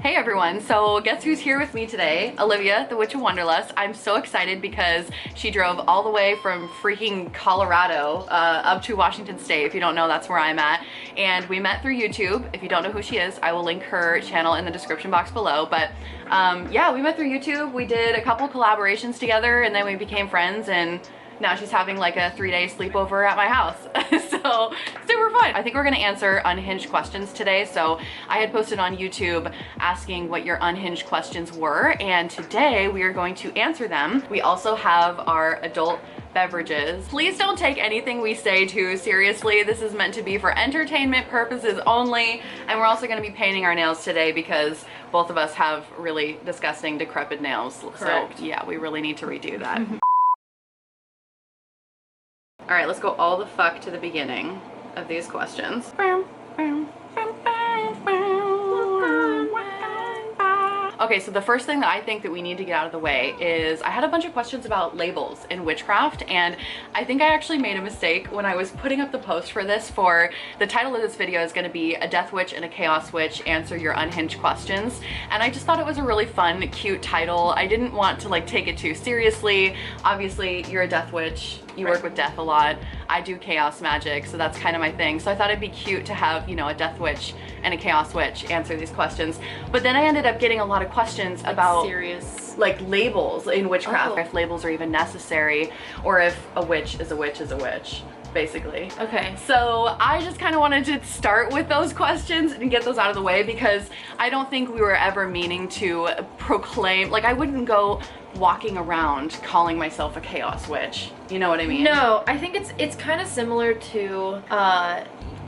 Hey everyone, so guess who's here with me today? Olivia, the Witch of Wonderlust. I'm so excited because she drove all the way from freaking Colorado up to Washington State. If you don't know, that's where I'm at. And we met through YouTube. If you don't know who she is, I will link her channel in the description box below. But yeah, we met through YouTube. We did a couple collaborations together and then we became friends, and now she's having like a 3-day sleepover at my house. So super fun. I think we're gonna answer unhinged questions today. So I had posted on YouTube asking what your unhinged questions were, and today we are going to answer them. We also have our adult beverages. Please don't take anything we say too seriously. This is meant to be for entertainment purposes only. And we're also gonna be painting our nails today because both of us have really disgusting, decrepit nails. Correct. So yeah, we really need to redo that. All right, let's go all the fuck to the beginning of these questions. Okay, so the first thing that I think that we need to get out of the way is I had a bunch of questions about labels in witchcraft, and I think I actually made a mistake when I was putting up the post for this. For the title of this video is going to be a death witch and a chaos witch answer your unhinged questions, and I just thought it was a really fun, cute title. I didn't want to like take it too seriously. Obviously, you're a death witch. You work with death a lot. I do chaos magic, so that's kind of my thing. So I thought it'd be cute to have, you know, a death witch and a chaos witch answer these questions. But then I ended up getting a lot of questions about serious, like labels in witchcraft, if labels are even necessary, or if a witch is a witch is a witch, basically. Okay. So I just kind of wanted to start with those questions and get those out of the way, because I don't think we were ever meaning to proclaim, like I wouldn't go walking around calling myself a chaos witch. You know what I mean? No, I think it's kind of similar to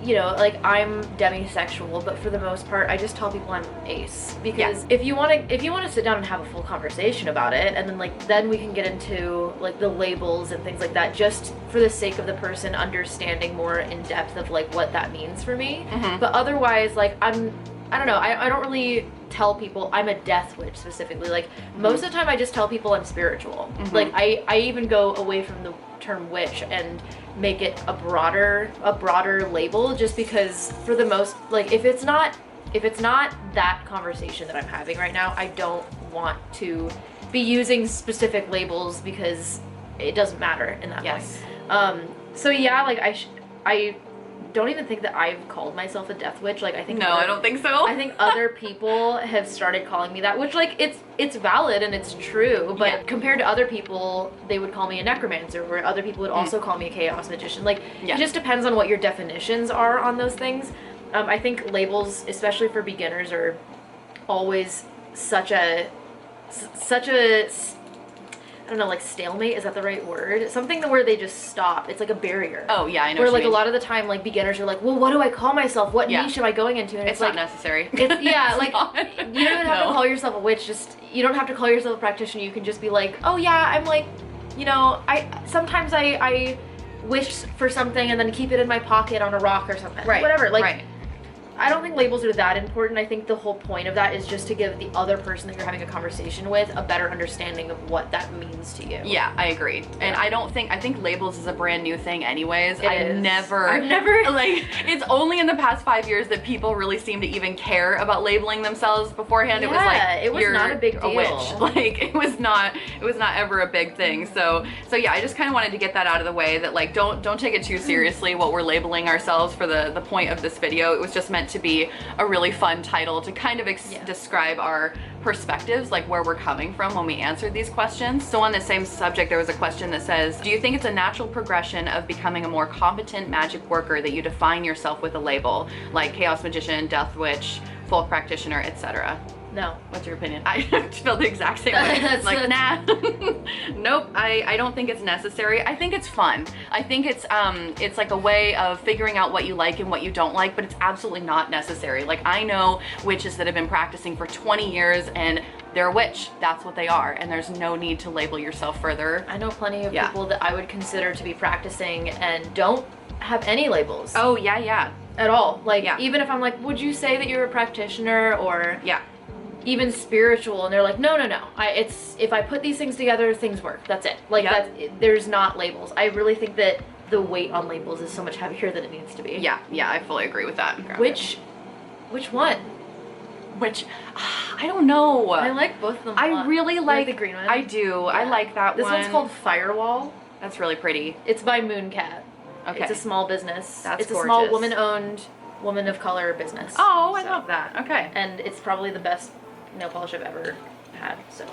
you know, like I'm demisexual, but for the most part I just tell people I'm ace, because if you want to sit down and have a full conversation about it, and then we can get into like the labels and things like that, just for the sake of the person understanding more in depth of like what that means for me. But otherwise, like I don't know, I don't really tell people I'm a death witch specifically. Like most of the time I just tell people I'm spiritual. Like I even go away from the term witch and make it a broader label, just because for the most, like if it's not that conversation that I'm having right now, I don't want to be using specific labels because it doesn't matter in that point. So yeah, like I don't even think that I've called myself a death witch. Like I think I don't think so. I think other people have started calling me that, which like it's valid and it's true, but compared to other people, they would call me a necromancer, or other people would also call me a chaos magician. Like it just depends on what your definitions are on those things. I think labels, especially for beginners, are always such a I don't know, like stalemate, is that the right word? Something where they just stop. It's like a barrier. Oh yeah, I know. Where like a lot of the time, like beginners are like, well, what do I call myself? What niche am I going into? And it's like, not necessary. It's, yeah, like you don't have to call yourself a witch. You don't have to call yourself a practitioner. You can just be like, oh yeah, I'm like, you know, sometimes I wish for something and then keep it in my pocket on a rock or something. Right. Whatever. Like. I don't think labels are that important. I think the whole point of that is just to give the other person that you're having a conversation with a better understanding of what that means to you. Yeah, I agree. And I think labels is a brand new thing anyways. I've never like, it's only in the past 5 years that people really seem to even care about labeling themselves. Beforehand, it was like, it was not a big deal. A witch. Like it was not ever a big thing. So yeah, I just kind of wanted to get that out of the way, that like don't take it too seriously what we're labeling ourselves for the point of this video. It was just meant to be a really fun title to kind of describe our perspectives, like where we're coming from when we answered these questions. So on the same subject, there was a question that says, do you think it's a natural progression of becoming a more competent magic worker that you define yourself with a label, like chaos magician, death witch, folk practitioner, etc.? No. What's your opinion? I feel the exact same way. Like, nah. Nope, I don't think it's necessary. I think it's fun. I think it's like a way of figuring out what you like and what you don't like, but it's absolutely not necessary. Like I know witches that have been practicing for 20 years and they're a witch. That's what they are, and there's no need to label yourself further. I know plenty of people that I would consider to be practicing and don't have any labels. Oh yeah. At all. Like even if I'm like, would you say that you're a practitioner, or even spiritual, and they're like, no, it's if I put these things together, things work. That's it. Like there's not labels. I really think that the weight on labels is so much heavier than it needs to be. Yeah, I fully agree with that. Which one? which I don't know. I like both of them. I really like the green one. I do. Yeah. I like that this one. This one's called Firewall. That's really pretty. It's by Mooncat. Okay. It's a small business. That's It's gorgeous. a small woman-owned, woman of color business. Oh, I love that. Okay. And it's probably the best nail polish I've ever had. So.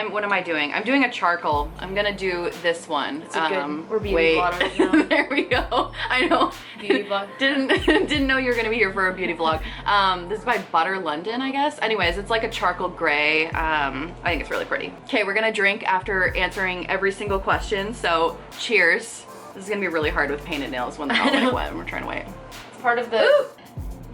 What am I doing? I'm doing a charcoal. I'm gonna do this one. It's a good, or beauty vlog. You know? There we go. I know. Beauty vlog. Didn't know you were gonna be here for a beauty vlog. This is by Butter London, I guess. Anyways, it's like a charcoal gray. I think it's really pretty. Okay, we're gonna drink after answering every single question. So cheers. This is gonna be really hard with painted nails when they're all like wet and we're trying to wait. It's part of the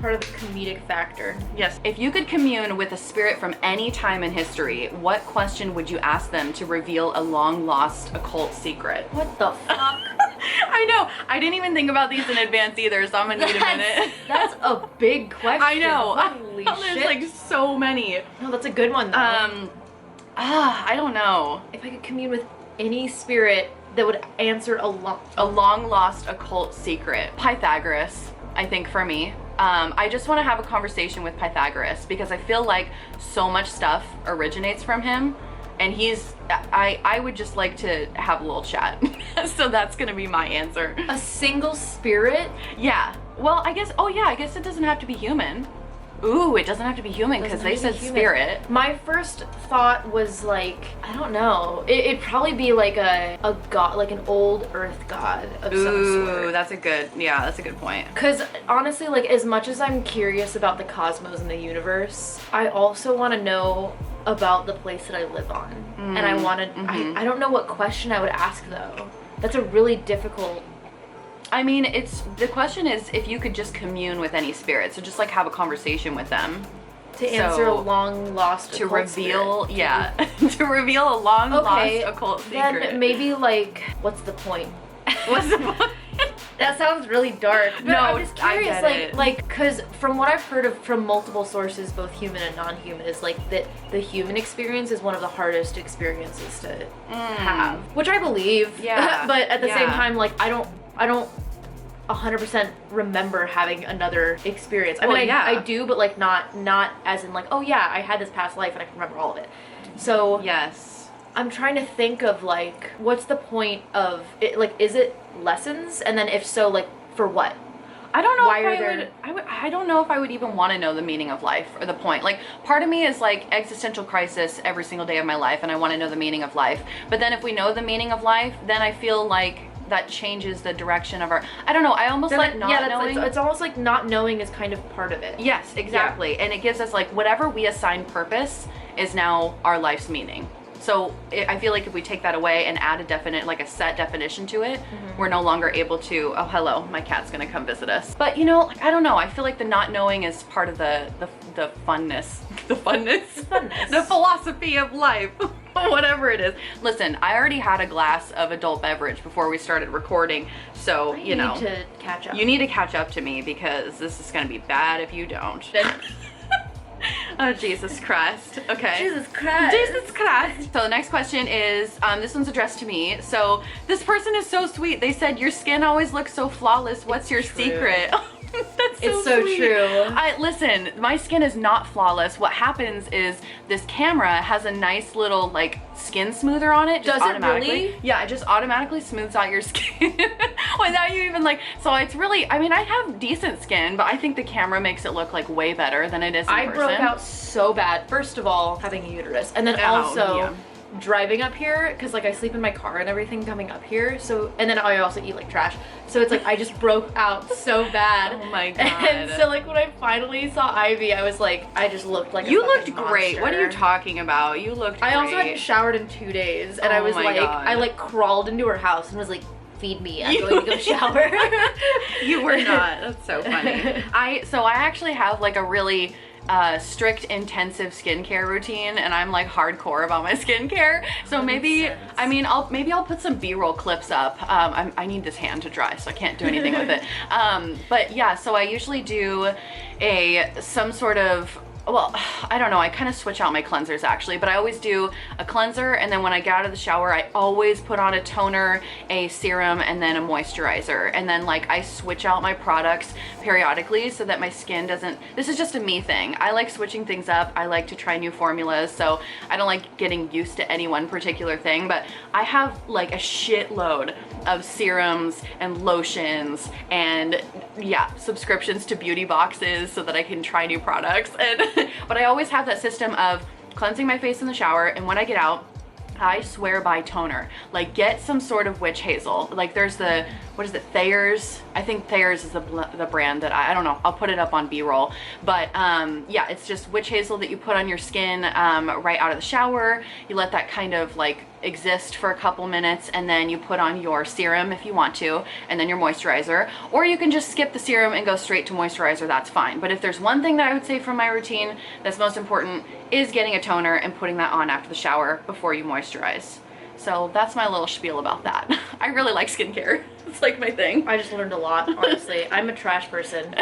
comedic factor. Yes. If you could commune with a spirit from any time in history, what question would you ask them to reveal a long lost occult secret? What the fuck? I know. I didn't even think about these in advance either, so I'm gonna need a minute. That's a big question. I know. Holy shit. There's like so many. No, that's a good one though. I don't know. If I could commune with any spirit that would answer a long lost occult secret. Pythagoras, I think, for me. I just want to have a conversation with Pythagoras because I feel like so much stuff originates from him, and I would just like to have a little chat. So that's gonna be my answer. A single spirit? Yeah. Well, I guess it doesn't have to be human. Ooh, it doesn't have to be human because they said spirit. My first thought was like, I don't know. It'd probably be like a god, like an old earth god of some sort. Ooh, that's a good point. Because honestly, like as much as I'm curious about the cosmos and the universe, I also want to know about the place that I live on. And I want to, I don't know what question I would ask though. That's a really difficult. I mean, the question is if you could just commune with any spirit, so just like have a conversation with them. To answer a long lost to occult reveal, spirit. yeah, to reveal a long lost occult secret. Then maybe like, what's the point? What's the point? That sounds really dark. But no, I'm just curious, I get it. like, cause from what I've heard from multiple sources, both human and non-human, is like that the human experience is one of the hardest experiences to have, which I believe. Yeah. But at the same time, like, I don't 100% remember having another experience. I mean, I do, but like not as in like, oh yeah, I had this past life and I can remember all of it. So yes. I'm trying to think of like, what's the point of it? Like, is it lessons? And then if so, like, for what? I don't know I don't know if I would even want to know the meaning of life or the point. Like, part of me is like existential crisis every single day of my life, and I want to know the meaning of life. But then if we know the meaning of life, then I feel like that changes the direction of our, I don't know, I almost like not knowing. It's almost like not knowing is kind of part of it. Yes, exactly. Yeah. And it gives us like whatever we assign purpose is now our life's meaning. So I feel like if we take that away and add a set definition to it, we're no longer able to, oh, hello, my cat's gonna come visit us. But you know, I don't know, I feel like the not knowing is part of the funness, the philosophy of life, whatever it is. Listen, I already had a glass of adult beverage before we started recording, so you know. You need to catch up. You need to catch up to me because this is gonna be bad if you don't. Oh, Jesus Christ. Okay. Jesus Christ. Jesus Christ. So the next question is, this one's addressed to me. So this person is so sweet. They said, your skin always looks so flawless. What's your secret? That's so sweet. True. Listen, my skin is not flawless. What happens is this camera has a nice little like skin smoother on it. Does it really? Yeah, it just automatically smooths out your skin without you even like, so it's really, I mean, I have decent skin, but I think the camera makes it look like way better than it is in person. I broke out so bad. First of all, having a uterus, and then also driving up here, because like I sleep in my car and everything coming up here, so, and then I also eat like trash, so it's like I just broke out so bad. Oh my god. And so like when I finally saw Ivy, I was like, I just looked like you looked monster. Great. What are you talking about? You looked great. I also hadn't showered in 2 days, and I was like, I like crawled into her house and was like, feed me, I'm going to go shower. You were not. That's so funny. I actually have like a really strict intensive skincare routine, and I'm like hardcore about my skincare, so maybe I'll put some B-roll clips up. I need this hand to dry, so I can't do anything with it, but yeah, so I usually do some sort of well, I don't know, I kind of switch out my cleansers actually, but I always do a cleanser, and then when I get out of the shower, I always put on a toner, a serum, and then a moisturizer. And then like I switch out my products periodically so that my skin doesn't, this is just a me thing. I like switching things up. I like to try new formulas, so I don't like getting used to any one particular thing, but I have like a shitload of serums and lotions and yeah, subscriptions to beauty boxes so that I can try new products. And but I always have that system of cleansing my face in the shower, and when I get out, I swear by toner. Like get some sort of witch hazel. Like there's the, what is it, Thayer's? I think Thayer's is the brand that I don't know. I'll put it up on B-roll. But yeah, it's just witch hazel that you put on your skin right out of the shower. You let that kind of like exist for a couple minutes, and then you put on your serum if you want to, and then your moisturizer. Or you can just skip the serum and go straight to moisturizer, that's fine. But if there's one thing that I would say from my routine that's most important is getting a toner and putting that on after the shower before you moisturize. So that's my little spiel about that. I really like skincare. It's like my thing. I just learned a lot, honestly. I'm a trash person.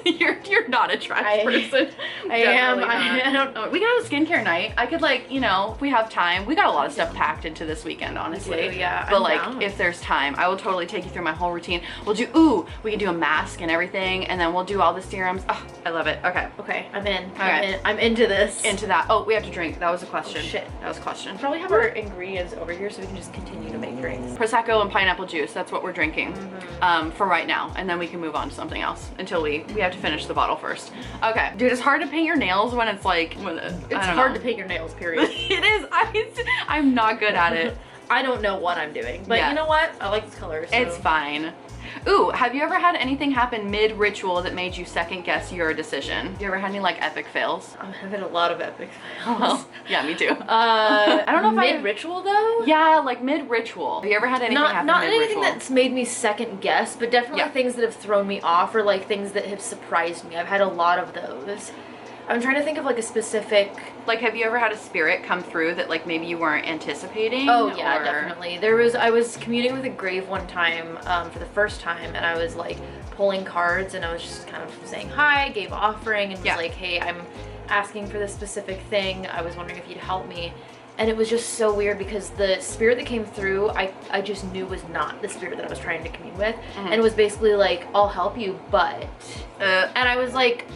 You're not a trash person. I am. I don't know. We got a skincare night. I could like, you know, if we have time. We got a lot of stuff packed into this weekend, honestly. Yeah. But like, down. If there's time, I will totally take you through my whole routine. We can do a mask and everything, and then we'll do all the serums. Oh, I love it. Okay. Okay, I'm in. I'm into this. Into that. Oh, we have to drink. That was a question. Oh, shit. That was a question. We probably have our ingredients over here so we can just continue to make drinks. Prosecco and pineapple juice. That's what we're drinking for right now, and then we can move on to something else until we have to finish the bottle first. Okay, dude, it's hard to paint your nails when it's like it's hard to paint your nails, period. It is. I'm not good at it. I don't know what I'm doing, but you know what? I like this color. So. It's fine. Ooh, have you ever had anything happen mid-ritual that made you second guess your decision? You ever had any like epic fails? I'm having a lot of epic fails. Well, yeah, me too. I don't know if mid-ritual though? Yeah, like mid-ritual. Have you ever had anything happen not mid-ritual? anything that's made me second guess, but definitely things that have thrown me off, or like things that have surprised me. I've had a lot of those. I'm trying to think of like a specific... Like, have you ever had a spirit come through that like maybe you weren't anticipating? Oh yeah, definitely. I was communing with a grave one time for the first time, and I was like pulling cards, and I was just kind of saying hi, gave offering, and was like, hey, I'm asking for this specific thing. I was wondering if you'd help me. And it was just so weird because the spirit that came through, I just knew was not the spirit that I was trying to commune with. And it was basically like, I'll help you, but... and I was like,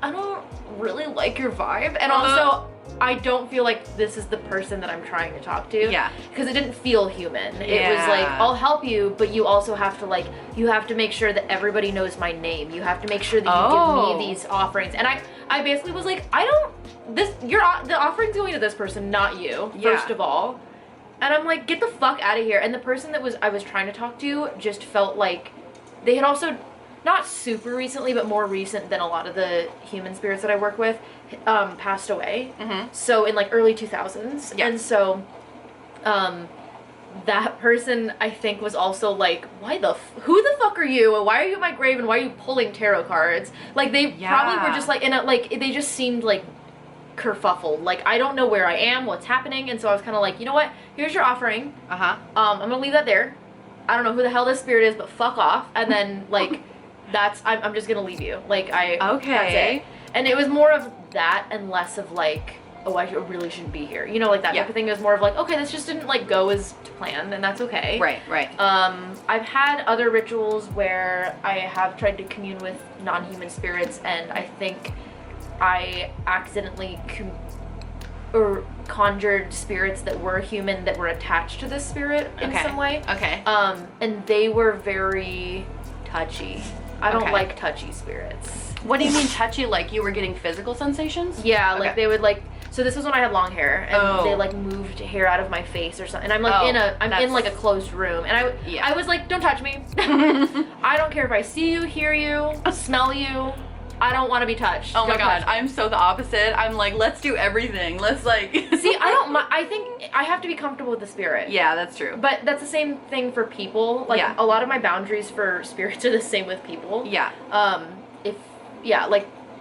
I don't really like your vibe, and also I don't feel like this is the person that I'm trying to talk to. Yeah. Because it didn't feel human. It was like, I'll help you, but you also have to like, you have to make sure that everybody knows my name. You have to make sure that you give me these offerings. And I basically was like, the offering's going to this person, not you, first of all. And I'm like, get the fuck out of here. And the person that I was trying to talk to just felt like they had also, not super recently, but more recent than a lot of the human spirits that I work with, passed away. So in like early 2000s. And so that person, I think, was also like, who the fuck are you? And why are you at my grave? And why are you pulling tarot cards? Like they probably were just like, they just seemed like kerfuffled. Like, I don't know where I am, what's happening. And so I was kind of like, you know what? Here's your offering. I'm gonna leave that there. I don't know who the hell this spirit is, but fuck off. And then like, I'm just gonna leave you. Like, that's it. And it was more of that and less of like, oh, I really shouldn't be here. You know, like that type of thing. It was more of like, okay, this just didn't like go as planned, and that's okay. Right. I've had other rituals where I have tried to commune with non-human spirits, and I think I accidentally conjured spirits that were human that were attached to this spirit in some way. And they were very touchy. I don't like touchy spirits. What do you mean touchy? Like you were getting physical sensations? Yeah, like they would like, so this was when I had long hair, and they like moved hair out of my face or something. And I'm like in like a closed room, and I was like, don't touch me. I don't care if I see you, hear you, smell you. I don't want to be touched. Oh my god, I'm so the opposite. I'm like, let's do everything. Let's like... See, I think I have to be comfortable with the spirit. Yeah, that's true. But that's the same thing for people. Like, a lot of my boundaries for spirits are the same with people. Yeah. If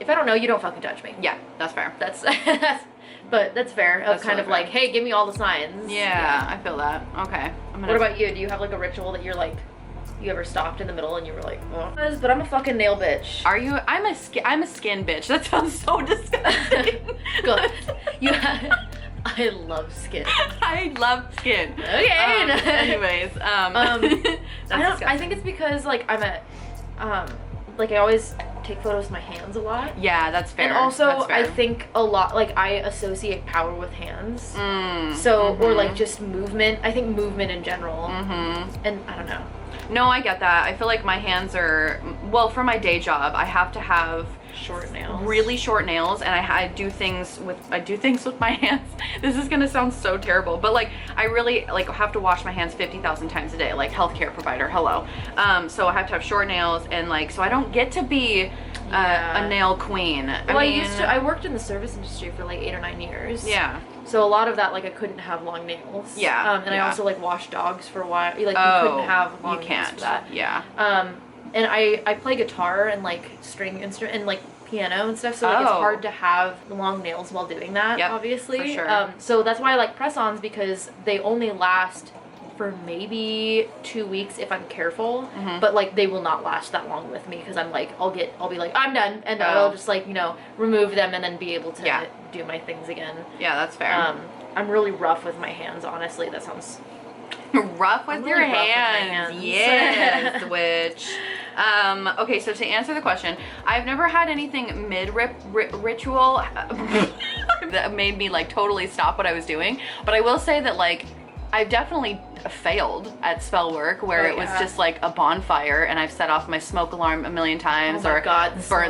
I don't know, you don't fucking touch me. Yeah, that's fair. But that's fair. That's kind of fair. Like, hey, give me all the signs. Yeah, I feel that. Okay. What about you? Do you have like a ritual that you're like, you ever stopped in the middle and you were like, oh. But I'm a fucking nail bitch. Are you? I'm a skin bitch. That sounds so disgusting. Good. I love skin. I love skin. Okay. Anyways, I think it's because like I'm like I always take photos with my hands a lot. Yeah, that's fair. And also, that's fair. I think a lot, like, I associate power with hands. So, or like just movement. I think movement in general. And I don't know. No, I get that. I feel like my hands are, well, for my day job, I have to have short nails. Really short nails, and I do things with my hands. This is gonna sound so terrible, but like I really like have to wash my hands 50,000 times a day, like healthcare provider, hello. So I have to have short nails, and like so I don't get to be a nail queen. Well, I worked in the service industry for like 8 or 9 years. Yeah. So a lot of that, like, I couldn't have long nails. Yeah. And I also like washed dogs for a while. Like you couldn't have long nails for that. Yeah. And I play guitar and like string instrument and like piano and stuff, so like it's hard to have long nails while doing that, obviously. For sure. So that's why I like press-ons, because they only last for maybe 2 weeks if I'm careful, but like they will not last that long with me, because I'll be like, I'm done, and I'll just like, remove them and then be able to do my things again. Yeah, that's fair. I'm really rough with my hands, honestly. That sounds rough with your hands. Yes, witch. Okay, so to answer the question, I've never had anything mid-ritual that made me like totally stop what I was doing, but I will say that like I've definitely failed at spell work where it was just like a bonfire, and I've set off my smoke alarm a million times, burnt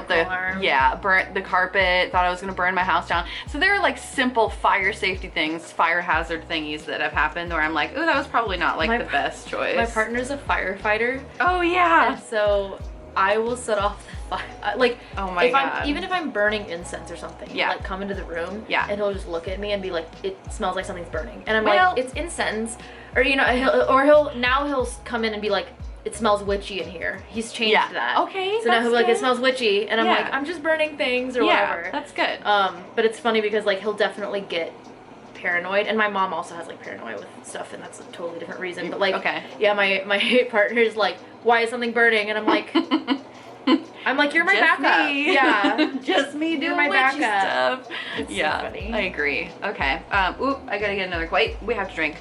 the carpet, thought I was gonna burn my house down. So there are like simple fire safety things, fire hazard thingies that have happened where I'm like, ooh, that was probably not like the best choice. My partner's a firefighter. Oh yeah. And so I will set off the fire. Like, oh my God. Even if I'm burning incense or something, he'll like come into the room, and he'll just look at me and be like, "It smells like something's burning," and I'm like, "It's incense," or he'll come in and be like, "It smells witchy in here." He's changed that. Okay. So now he'll be like, "It smells witchy," and I'm like, "I'm just burning things or whatever." That's good. But it's funny because like he'll definitely get paranoid, and my mom also has like paranoia with stuff, and that's a totally different reason. But like, my partner's like, "Why is something burning?" And I'm like, you're my backup. Me. Yeah. Just me doing my witchy backup. stuff. It's so funny. I agree. Okay. I gotta get another. Wait, we have to drink.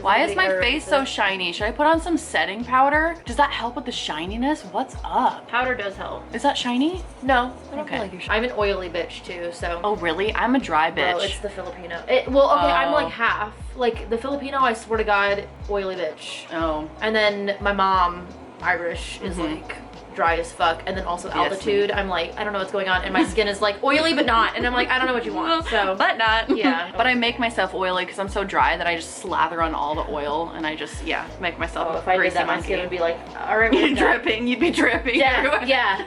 Why is my face so shiny? Should I put on some setting powder? Does that help with the shininess? What's up? Powder does help. Is that shiny? No, I don't feel like you're shiny. I'm an oily bitch too, so. Oh really? I'm a dry bitch. Well, it's the Filipino. I'm like half. Like the Filipino, I swear to God, oily bitch. Oh. And then my mom, Irish, is like dry as fuck, and then also altitude. I'm like, I don't know what's going on, and my skin is like oily but not, and I'm like, I don't know what you want. So but not. Yeah. But I make myself oily because I'm so dry that I just slather on all the oil, and I just make myself if I did that, my skin would be like, all right, you're dripping. You'd be dripping. Yeah.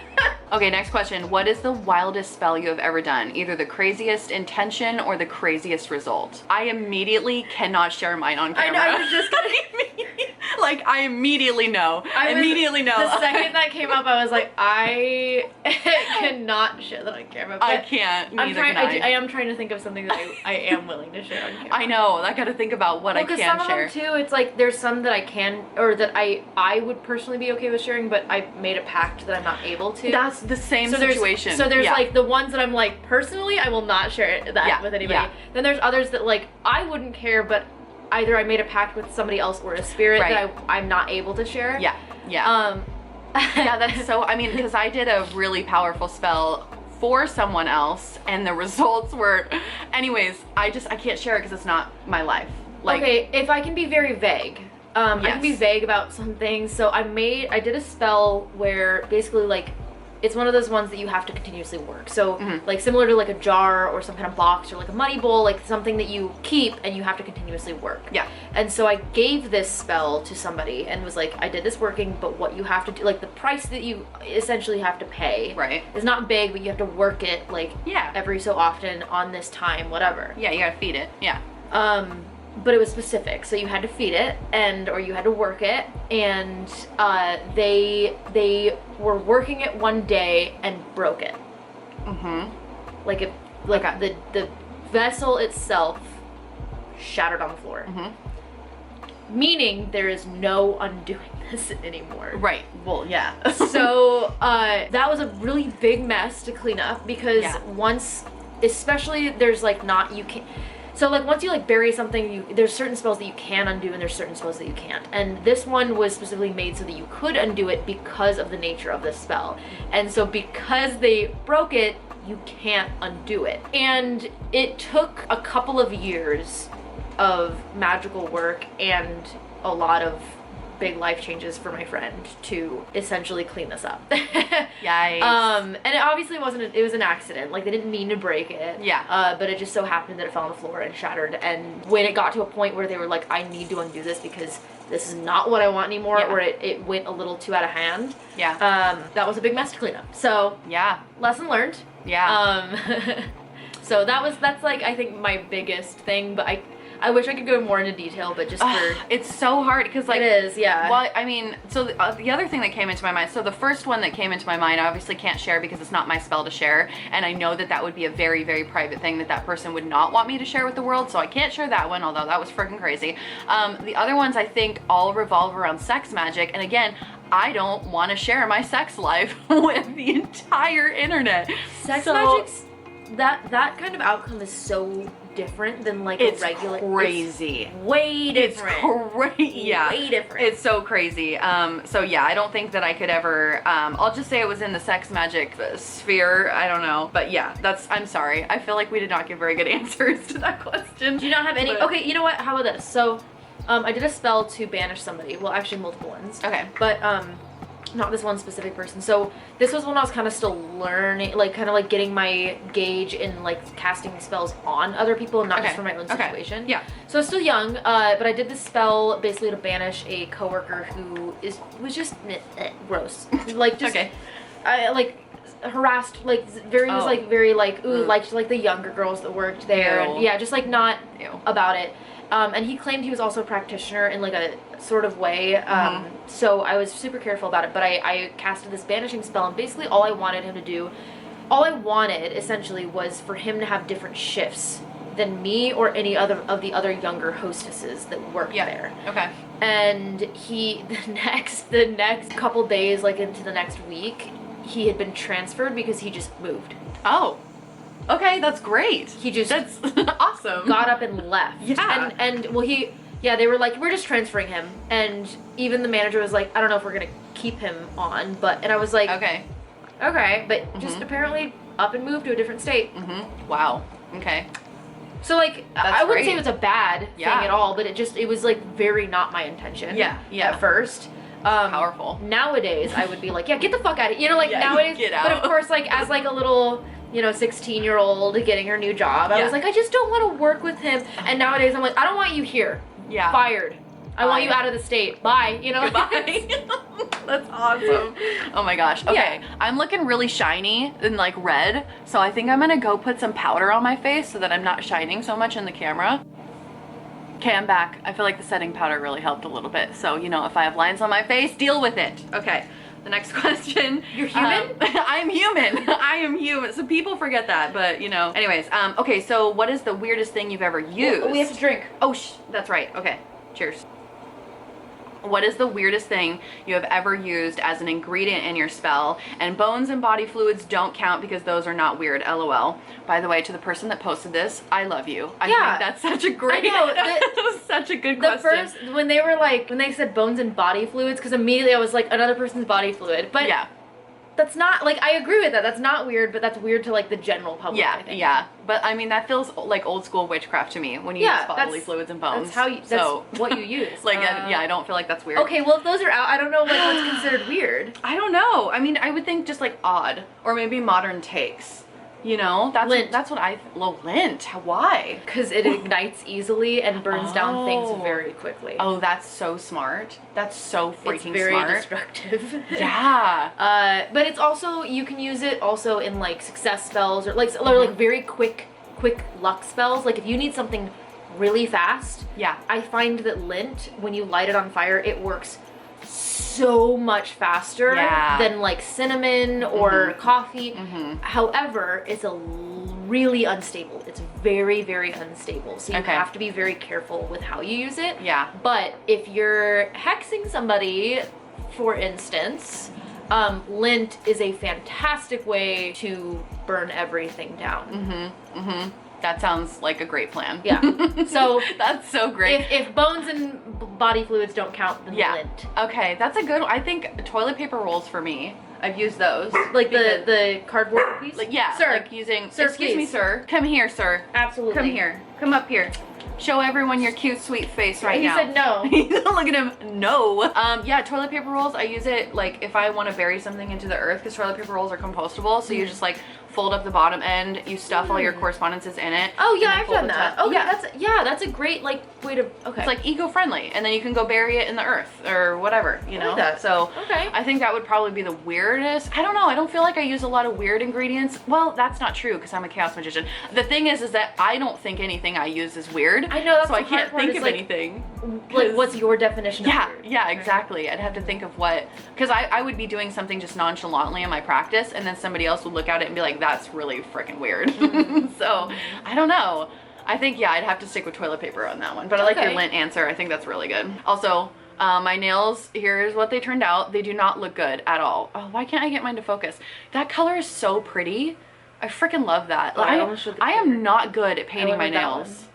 Okay, next question. What is the wildest spell you have ever done? Either the craziest intention or the craziest result. I immediately cannot share mine on camera. I know, I was just gonna like, I immediately know. The second that came up, I was like, I cannot share that on camera. But I can't. I am trying to think of something that I am willing to share on camera. I know. I got to think about what I can share. Because some of them too, it's like there's some that I can, or that I would personally be okay with sharing, but I made a pact that I'm not able to. That's the same situation. So there's like the ones that I'm like, personally, I will not share that with anybody. Yeah. Then there's others that like I wouldn't care, but either I made a pact with somebody else or a spirit that I'm not able to share. Yeah. Yeah, that's so, I mean, because I did a really powerful spell for someone else, and the results were, anyways, I can't share it because it's not my life. Like, okay, if I can be very vague. I can be vague about some things. So I did a spell where basically like, it's one of those ones that you have to continuously work. So like similar to like a jar or some kind of box or like a money bowl, like something that you keep and you have to continuously work. Yeah. And so I gave this spell to somebody and was like, I did this working, but what you have to do, like the price that you essentially have to pay is not big, but you have to work it like every so often on this time, whatever. Yeah, you gotta feed it. Yeah. But it was specific, so you had to feed it or you had to work it, and they were working it one day and broke it. The vessel itself shattered on the floor. meaning there is no undoing this anymore. Right. Well, yeah. So that was a really big mess to clean up because once, especially there's like not, you can't, so like once you like bury something, there's certain spells that you can undo and there's certain spells that you can't. And this one was specifically made so that you could undo it because of the nature of the spell. And so because they broke it, you can't undo it. And it took a couple of years of magical work and a lot of big life changes for my friend to essentially clean this up. Yikes. And it obviously wasn't, it was an accident. Like they didn't mean to break it. Yeah. But it just so happened that it fell on the floor and shattered. And when it got to a point where they were like, I need to undo this because this is not what I want anymore, or it went a little too out of hand. Yeah. That was a big mess to clean up. So yeah. Lesson learned. Yeah. So that's like, I think my biggest thing, but I wish I could go more into detail, but just for... It's so hard because like... It is, yeah. Well, I mean, so the other thing that came into my mind, so the first one that came into my mind, I obviously can't share because it's not my spell to share, and I know that that would be a very, very private thing that that person would not want me to share with the world, so I can't share that one, although that was freaking crazy. The other ones I think all revolve around sex magic, and again, I don't want to share my sex life with the entire internet. Sex magic's... That kind of outcome is so different than like a regular. Crazy. It's way different. It's crazy. Yeah. Way different. It's so crazy. So yeah, I don't think that I could ever. I'll just say it was in the sex magic sphere. I don't know, but yeah, I'm sorry. I feel like we did not give very good answers to that question. Do you not have any? Okay, you know what? How about this? So, I did a spell to banish somebody. Well, actually, multiple ones. Okay. But not this one specific person. So this was when I was kind of still learning, like kind of like getting my gauge in like casting spells on other people and not just for my own situation. Yeah. So I was still young, but I did this spell basically to banish a coworker who was just gross. Like just, like harassed, like very was like very like liked like the younger girls that worked there, and yeah, just like not about it. And he claimed he was also a practitioner in like a sort of way. So I was super careful about it, but I casted this banishing spell, and basically all I wanted him to do, all I wanted essentially was for him to have different shifts than me or any other of the other younger hostesses that worked there. Okay. And he, the next couple days, like into the next week, he had been transferred because he just moved. Oh. Okay, that's great. That's awesome. Got up and left. Yeah. And well, they were like, we're just transferring him. And even the manager was like, I don't know if we're going to keep him on, and I was like, okay, but just apparently up and moved to a different state. Wow. Okay. So like, I wouldn't say it was a bad thing at all, but it was like very not my intention. Yeah. At first. Powerful. Nowadays, I would be like, get the fuck out of here. You know, like nowadays, get out. But of course, like as like a little, 16-year-old getting her new job, I was like, I just don't want to work with him. And nowadays I'm like, I don't want you here. Yeah. Fired. I want you out of the state. Bye. Goodbye. That's awesome. Oh my gosh. Okay. Yeah. I'm looking really shiny and like red, so I think I'm gonna go put some powder on my face so that I'm not shining so much in the camera. Okay, I'm back. I feel like the setting powder really helped a little bit. So, if I have lines on my face, deal with it. Okay. The next question. You're human? I'm human. I am human. So people forget that, but Anyways, okay, so what is the weirdest thing you've ever used? We have to drink. Oh, that's right. Okay. Cheers. What is the weirdest thing you have ever used as an ingredient in your spell? And bones and body fluids don't count because those are not weird, LOL. By the way, to the person that posted this, I love you. I think that's such a great, such a good question. First, when they said bones and body fluids, because immediately I was like, another person's body fluid. But yeah. That's not, like, I agree with that. That's not weird, but that's weird to, like, the general public, I think. Yeah. But, I mean, that feels like old school witchcraft to me when you use bodily fluids and bones. That's what you use. Like, I don't feel like that's weird. Okay, well, if those are out, I don't know what's considered weird. I don't know. I mean, I would think just, like, odd. Or maybe modern takes. Lint. That's what lint. Why? Because it ignites easily and burns down things very quickly. Oh, that's so smart. That's so freaking smart. It's very destructive. Yeah. But it's also, you can use it also in like success spells or like very quick luck spells. Like if you need something really fast. Yeah. I find that lint, when you light it on fire, it works so much faster than like cinnamon or coffee. However, it's really unstable. It's very, very unstable. So you have to be very careful with how you use it. Yeah. But if you're hexing somebody, for instance, lint is a fantastic way to burn everything down. That sounds like a great plan. Yeah. So that's so great. If bones and body fluids don't count, then lint. Okay, that's a good one. I think toilet paper rolls for me. I've used those. Like the cardboard piece? Like, yeah. Sir. Like using, Sir, excuse me, please. sir. Come here, sir. Absolutely. Come here. Come up here. Show everyone your cute, sweet face right now. He said no. Look at him. No. Yeah, toilet paper rolls, I use it like if I want to bury something into the earth, because toilet paper rolls are compostable. So you just like fold up the bottom end, you stuff all your correspondences in it. Oh yeah, I've done the that. top. Okay, that's a great like way to. Okay. It's like eco-friendly, and then you can go bury it in the earth or whatever, you know. like that. So Okay. I think that would probably be the weirdest. I don't know. I don't feel like I use a lot of weird ingredients. Well, that's not true because I'm a chaos magician. The thing is that I don't think anything I use is weird. I know, that's so the I hard can't part, think is, of like, anything. Like, what's your definition of weird? Yeah, exactly. I'd have to think of what, because I would be doing something just nonchalantly in my practice, and then somebody else would look at it and be like, that's really freaking weird. So I don't know. I think, yeah, I'd have to stick with toilet paper on that one. But I like your lint answer. I think that's really good. Also, my nails, here's what they turned out. They do not look good at all. Oh, why can't I get mine to focus? That color is so pretty. I freaking love that. Oh, I am not good at painting my wanted that nails.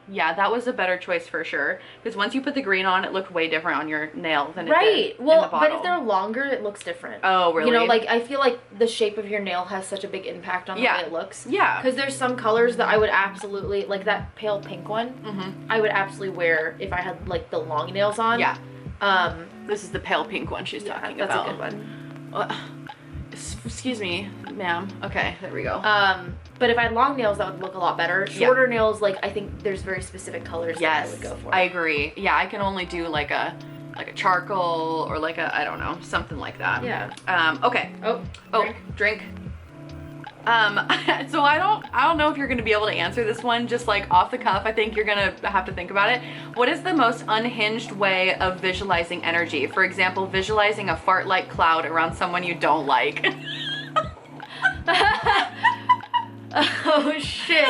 Yeah, that was a better choice for sure. Because once you put the green on, it looked way different on your nail than it did in the bottle. But if they're longer, it looks different. Oh, really? You know, like, I feel like the shape of your nail has such a big impact on the way it looks. Yeah. Because there's some colors that I would absolutely, like that pale pink one, I would absolutely wear if I had, like, the long nails on. Yeah. This is the pale pink one she's talking that's about. That's a good one. Excuse me, ma'am. Okay, there we go. But if I had long nails, that would look a lot better. Shorter nails, like, I think there's very specific colors that I would go for. I agree. Yeah, I can only do like a charcoal or like a, I don't know, something like that. Yeah. Okay. Oh, drink. So I don't know if you're gonna be able to answer this one just like off the cuff. I think you're gonna have to think about it. What is the most unhinged way of visualizing energy? For example, visualizing a fart-like cloud around someone you don't like. Oh shit,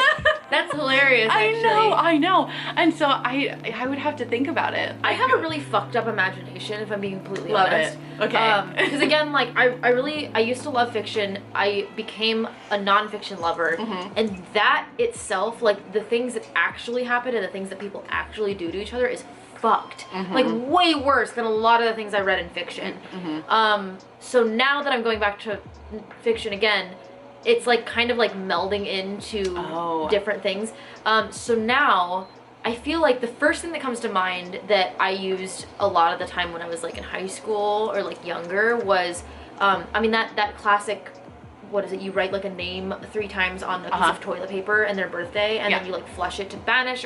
that's hilarious. Actually. I know. And so I would have to think about it. I have a really fucked up imagination, if I'm being completely love honest. it. Okay. Because again, like I used to love fiction. I became a nonfiction lover, and that itself, like the things that actually happen and the things that people actually do to each other, is fucked. Like way worse than a lot of the things I read in fiction. So now that I'm going back to fiction again, it's like kind of like melding into different things. So now I feel like the first thing that comes to mind that I used a lot of the time when I was like in high school or like younger was, I mean that classic, what is it? You write like a name 3 times on a piece of toilet paper and their birthday, and then you like flush it to banish,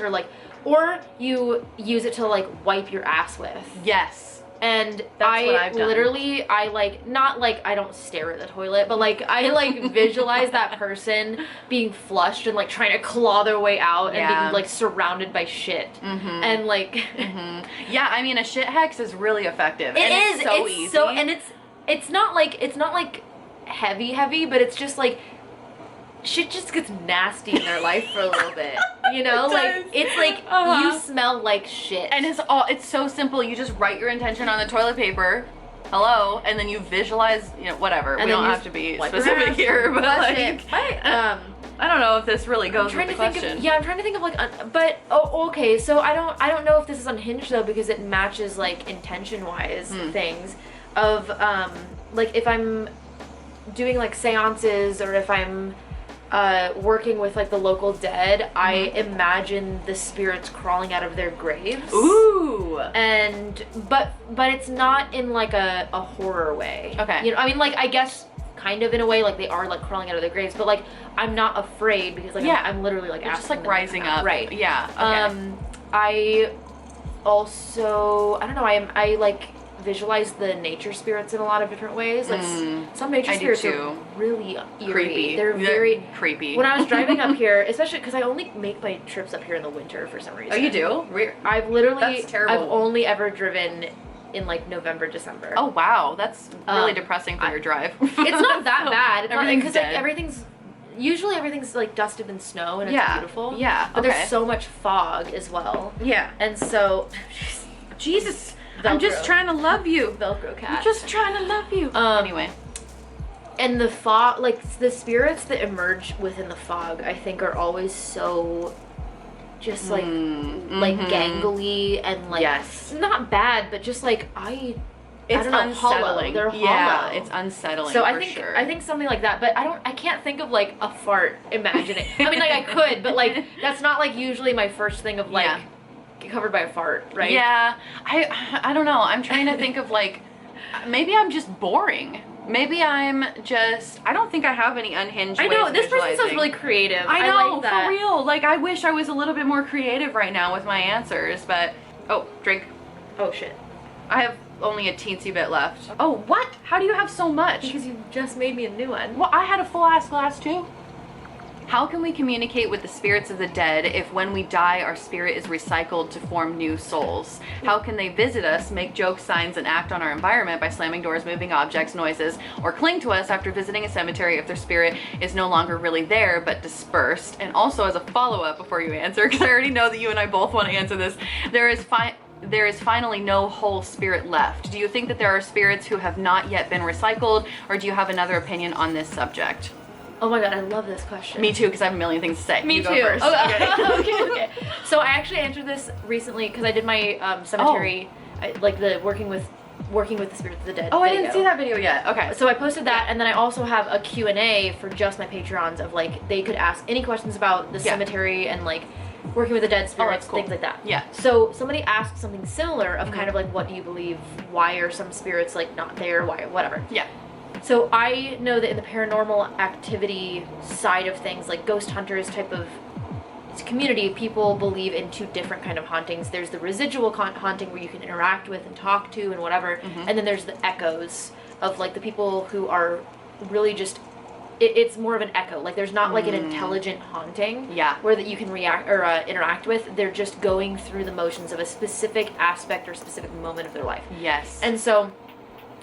or you use it to like wipe your ass with. Yes. And that's what I've done. Literally, I like, not like I don't stare at the toilet, but like I like visualize that person being flushed and like trying to claw their way out and being like surrounded by shit. And like, yeah, I mean a shit hex is really effective. It's so easy. So, and it's not like heavy, but it's just like shit just gets nasty in their life for a little bit, you know? Like it's like you smell like shit. And it's so simple. You just write your intention on the toilet paper. Hello, and then you visualize, you know, whatever. And we don't have to be specific here, but like I don't know if this really goes with the question. I'm trying to think of like okay, so I don't know if this is unhinged though, because it matches like intention wise things of like if I'm doing like seances or if I'm working with like the local dead, I imagine the spirits crawling out of their graves. Ooh. And but it's not in like a horror way. Okay. You know, I mean, like I guess kind of in a way, like they are like crawling out of their graves, but like I'm not afraid because like I'm literally like asking just like rising up. Right. Yeah. Okay. I also, I don't know, I like visualize the nature spirits in a lot of different ways. Like some nature spirits are really eerie. Creepy. They're very creepy. When I was driving up here, especially because I only make my trips up here in the winter for some reason. Oh, you do? I've literally, That's terrible. I've only ever driven in like November, December. Oh wow, that's really depressing for your drive. It's not that bad. It's everything's because dead. like usually everything's like dusted in snow and it's beautiful. Yeah. But there's so much fog as well. Yeah. And so Jesus, Velcro. I'm just trying to love you. Velcro cat. I'm just trying to love you. Anyway. And the fog, like the spirits that emerge within the fog, I think are always so just like gangly and like not bad, but just like I don't know, hollow. They're hollow. Yeah, it's unsettling. So sure. I think something like that, but I can't think of like a fart imagining. I mean, like I could, but like that's not like usually my first thing of like covered by a fart, right? Yeah, I don't know. I'm trying to think of like maybe I'm just boring. Maybe I don't think I have any unhinged ways I know, of this person sounds visualizing. really creative. I know, like that. for real. Like, I wish I was a little bit more creative right now with my answers, but... Oh, drink. Oh, shit. I have only a teensy bit left. Oh, what? How do you have so much? Because you just made me a new one. Well, I had a full-ass glass, too. How can we communicate with the spirits of the dead if when we die our spirit is recycled to form new souls? How can they visit us, make joke signs, and act on our environment by slamming doors, moving objects, noises, or cling to us after visiting a cemetery if their spirit is no longer really there but dispersed? And also as a follow-up before you answer, because I already know that you and I both want to answer this, there is finally no whole spirit left. Do you think that there are spirits who have not yet been recycled, or do you have another opinion on this subject? Oh my god, I love this question. Me too, because I have a million things to say. Me you too. Go first. Oh, okay. So I actually answered this recently because I did my cemetery, like the working with the spirits of the dead. Oh, video. I didn't see that video yet. Okay. So I posted that, and then I also have a Q&A for just my Patreons of like they could ask any questions about the cemetery and like working with the dead spirits, cool. things like that. Yeah. So somebody asked something similar of kind of like, what do you believe? Why are some spirits like not there? Why, whatever. Yeah. So I know that in the paranormal activity side of things, like ghost hunters type of community, people believe in two different kind of hauntings. There's the residual haunting where you can interact with and talk to and whatever, and then there's the echoes of like the people who are really just it's more of an echo. Like there's not like an intelligent haunting where that you can react or interact with. They're just going through the motions of a specific aspect or specific moment of their life. Yes. And so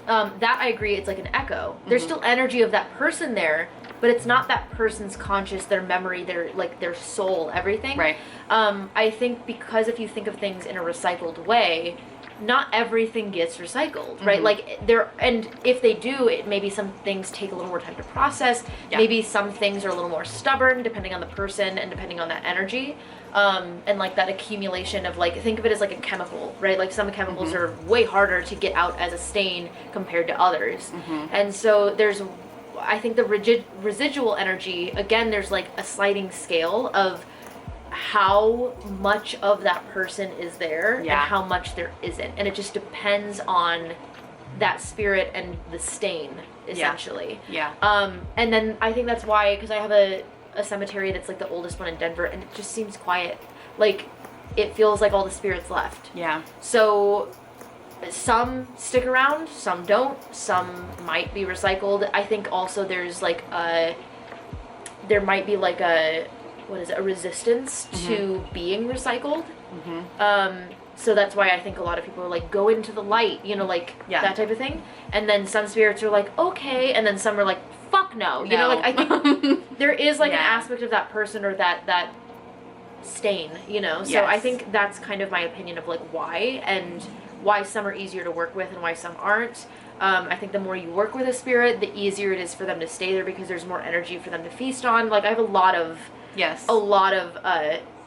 that I agree, it's like an echo. There's still energy of that person there, but it's not that person's conscious, their memory, their soul, everything. Right. I think because if you think of things in a recycled way, not everything gets recycled, right? Like and if they do, maybe some things take a little more time to process. Yeah. Maybe some things are a little more stubborn depending on the person and depending on that energy. And like that accumulation of like, think of it as like a chemical, right? Like some chemicals are way harder to get out as a stain compared to others. And so I think the residual energy, again, there's like a sliding scale of how much of that person is there and how much there isn't. And it just depends on that spirit and the stain, essentially. Yeah. And then I think that's why, because I have a cemetery that's like the oldest one in Denver, and it just seems quiet. Like it feels like all the spirits left. Yeah. So some stick around, some don't, some might be recycled. I think also there's like there might be like a resistance to being recycled. So that's why I think a lot of people are like, go into the light, like that type of thing. And then some spirits are like, okay, and then some are like, fuck no. You know, like I think there is like an aspect of that person or that stain, So I think that's kind of my opinion of like why and why some are easier to work with and why some aren't. I think the more you work with a spirit, the easier it is for them to stay there because there's more energy for them to feast on. Like I have a lot of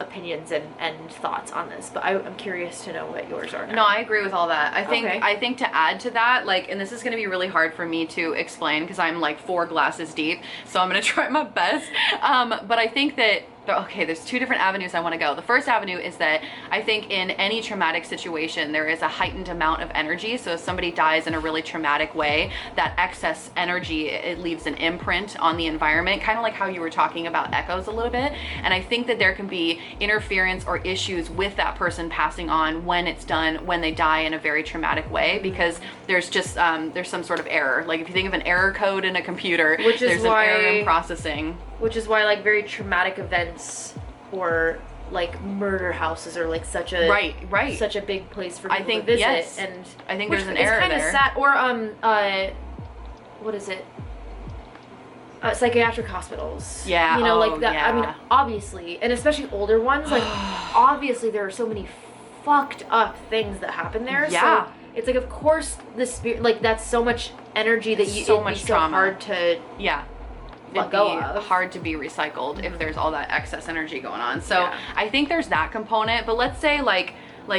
opinions and thoughts on this, but I'm curious to know what yours are now. No, I agree with all that. I think to add to that, like, and this is going to be really hard for me to explain because I'm like 4 glasses deep, so I'm going to try my best. But I think that there's 2 different avenues I want to go. The first avenue is that I think in any traumatic situation, there is a heightened amount of energy. So if somebody dies in a really traumatic way, that excess energy, it leaves an imprint on the environment, kind of like how you were talking about echoes a little bit. And I think that there can be interference or issues with that person passing on when it's done, when they die in a very traumatic way, because there's just, there's some sort of error. Like if you think of an error code in a computer, there's an error in processing. Which is why like very traumatic events or like murder houses are like such a right such a big place for people I think to visit. yes. And I think there's an error kind of there. sad. Or what is it? Psychiatric hospitals. Yeah. You know, oh, like that. yeah. I mean, obviously, and especially older ones. Like, obviously, there are so many fucked up things that happen there. Yeah. So it's like, of course, the spirit. Like, that's so much energy that you. So much trauma. So hard to. Yeah. Let go of. Hard to be recycled if there's all that excess energy going on. So I think there's that component. But let's say like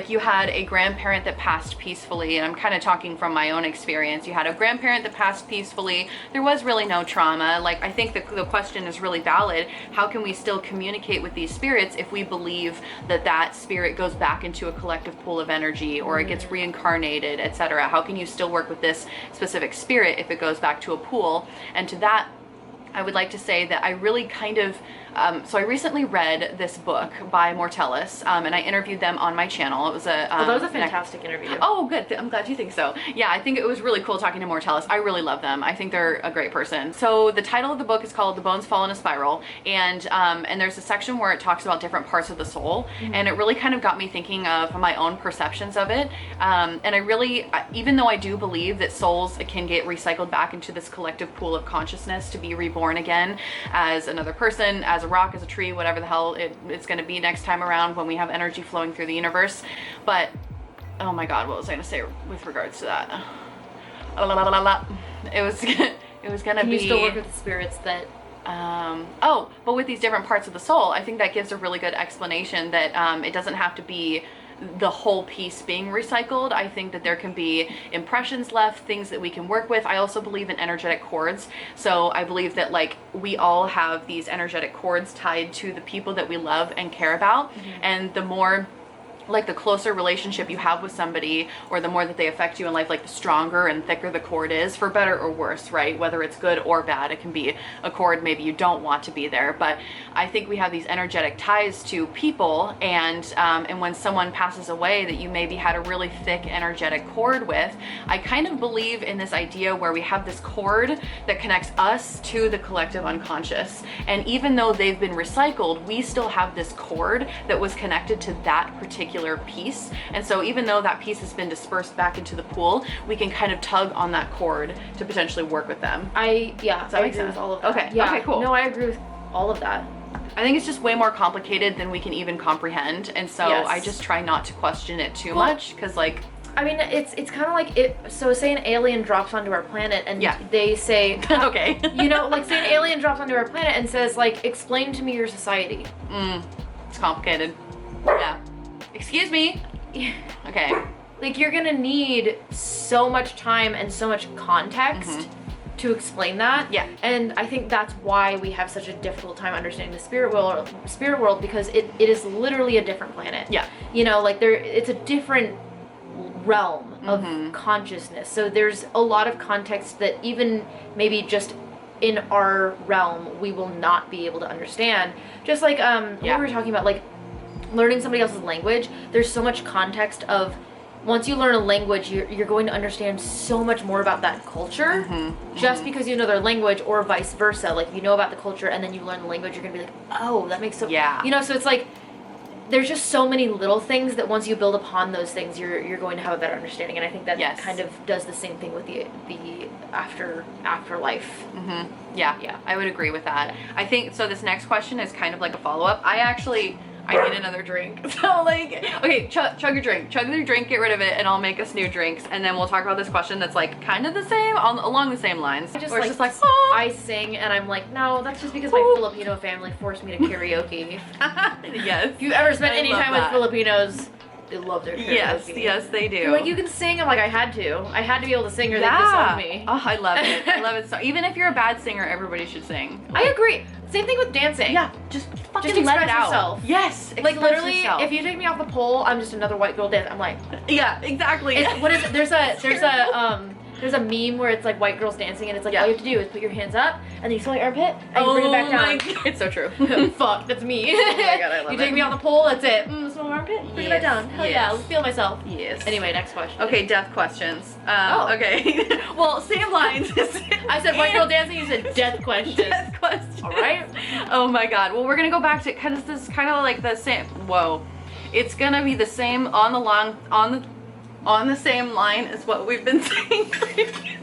you had a grandparent that passed peacefully, and I'm kind of talking from my own experience. You had a grandparent that passed peacefully. There was really no trauma. Like, I think the question is really valid. How can we still communicate with these spirits if we believe that that spirit goes back into a collective pool of energy, or it gets reincarnated, etc.? How can you still work with this specific spirit if it goes back to a pool? And to that, I would like to say that I really kind of, so I recently read this book by Mortellus, and I interviewed them on my channel. It was a that was a fantastic interview. Oh, good. I'm glad you think so. Yeah, I think it was really cool talking to Mortellus. I really love them. I think they're a great person. So the title of the book is called The Bones Fall in a Spiral, and there's a section where it talks about different parts of the soul, and it really kind of got me thinking of my own perceptions of it. And I really, even though I do believe that souls can get recycled back into this collective pool of consciousness to be reborn again as another person, as a rock, as a tree, whatever the hell it's going to be next time around when we have energy flowing through the universe. But oh my god, what was I going to say with regards to that? It was going to be, you still work with the spirits that but with these different parts of the soul, I think that gives a really good explanation that it doesn't have to be the whole piece being recycled. I think that there can be impressions left, things that we can work with. I also believe in energetic cords. So I believe that like we all have these energetic cords tied to the people that we love and care about. And the more, like, the closer relationship you have with somebody, or the more that they affect you in life, like the stronger and thicker the cord is, for better or worse, right? Whether it's good or bad, it can be a cord maybe you don't want to be there. But I think we have these energetic ties to people, and when someone passes away that you maybe had a really thick energetic cord with, I kind of believe in this idea where we have this cord that connects us to the collective unconscious. And even though they've been recycled, we still have this cord that was connected to that particular piece. And so even though that piece has been dispersed back into the pool, we can kind of tug on that cord to potentially work with them. I agree with all of that. Okay. Yeah. Okay, cool. No, I agree with all of that. I think it's just way more complicated than we can even comprehend, and so I just try not to question it too much, because like, I mean, it's kind of like it. So say an alien drops onto our planet, and they say, okay, you know, like say an alien drops onto our planet and says, like, explain to me your society. It's complicated. Yeah. Excuse me. Okay. Like, you're gonna need so much time and so much context to explain that. Yeah. And I think that's why we have such a difficult time understanding the spirit world, because it is literally a different planet. Yeah. You know, like it's a different realm of consciousness. So there's a lot of context that even maybe just in our realm we will not be able to understand. Just like what we were talking about, like learning somebody else's language, there's so much context of, once you learn a language, you're going to understand so much more about that culture, just because you know their language, or vice versa. Like, you know about the culture and then you learn the language, you're gonna be like, oh, that makes so, you know, so it's like, there's just so many little things that once you build upon those things, you're going to have a better understanding. And I think that kind of does the same thing with the afterlife. Yeah, I would agree with that. I think, so this next question is kind of like a follow-up. I need another drink. So like, okay, chug your drink. Chug your drink, get rid of it, and I'll make us new drinks. And then we'll talk about this question that's like kind of the same, along the same lines. I sing and I'm like, no, that's just because my Filipino family forced me to karaoke. Yes. If you've ever spent any time with Filipinos, they love their karaoke. Yes, they do. They're like, you can sing. I'm like, I had to be able to sing, or they'd disown me. Oh, I love it. I love it. So even if you're a bad singer, everybody should sing. I agree. Same thing with dancing. Yeah, just fucking express let it out. yourself. Yes, like literally, if you take me off the pole, I'm just another white girl dance. I'm like, yeah, exactly. What is it? There's a there's a meme where it's like white girls dancing, and it's like all you have to do is put your hands up, and then you smell your armpit, and you bring it back down. It's so true. Fuck, that's me. Oh my god, I love You take me on the pole, that's it. Smell my armpit, bring it back down. Hell yeah, let's feel myself. Yes. Anyway, next question. Okay, death questions. Okay. Well, same lines. I said white girl dancing, you said death questions. Death questions. Alright. Oh my god. Well, we're gonna go back to, because this is kind of like the same, whoa. It's gonna be the same on the same line as what we've been saying previously.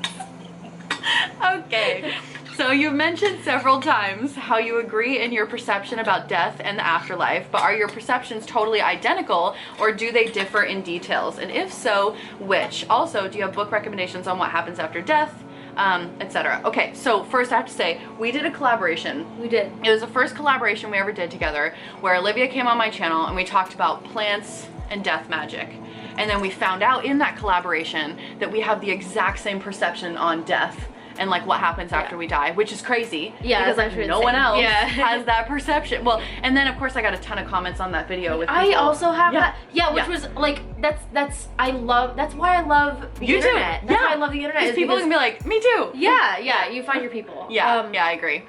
Okay. So you've mentioned several times how you agree in your perception about death and the afterlife, but are your perceptions totally identical, or do they differ in details? And if so, which? Also, do you have book recommendations on what happens after death, etc.? Okay, so first I have to say, we did a collaboration. We did. It was the first collaboration we ever did together, where Olivia came on my channel and we talked about plants and death magic. And then we found out in that collaboration that we have the exact same perception on death and like what happens after we die, which is crazy. Yeah, because like no one else has that perception. Well, Yeah. and then of course I got a ton of comments on that video with I people. also have that. Yeah, which was like that's why I love the You too. internet. That's why I love the internet. Because is people because, can be like, me too. yeah, you find your people. Yeah, I agree.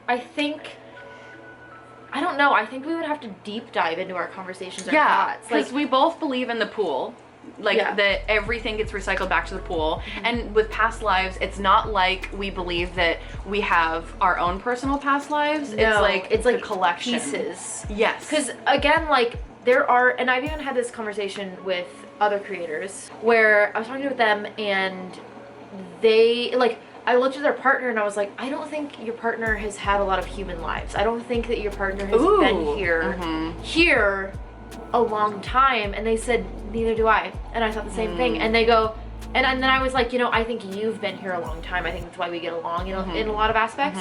I think I don't know. I think we would have to deep dive into our conversations and Yeah, thoughts. because we both believe in the pool. Like that everything gets recycled back to the pool. And with past lives, it's not like we believe that we have our own personal past lives. No, it's like a collection. Pieces. Yes. Because again, like there are, and I've even had this conversation with other creators where I was talking with them and they like, I looked at their partner and I was like, I don't think your partner has had a lot of human lives. I don't think that your partner has been here a long time. And they said, neither do I. And I thought the same thing. And they go, and then I was like, you know, I think you've been here a long time. I think that's why we get along, you know, in a lot of aspects.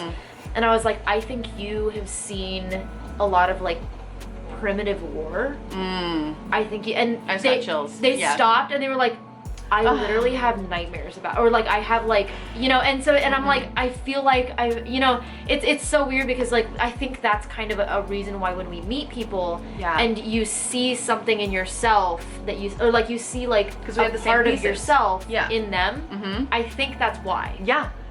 And I was like, I think you have seen a lot of like primitive war. I think you, and I just got chills. They stopped and they were like, I literally have nightmares about, or like I have like, you know, and so, and I'm like, I feel like you know, it's so weird because like, I think that's kind of a reason why when we meet people and you see something in yourself that you, or like you see like a part of yourself in them, I think that's why.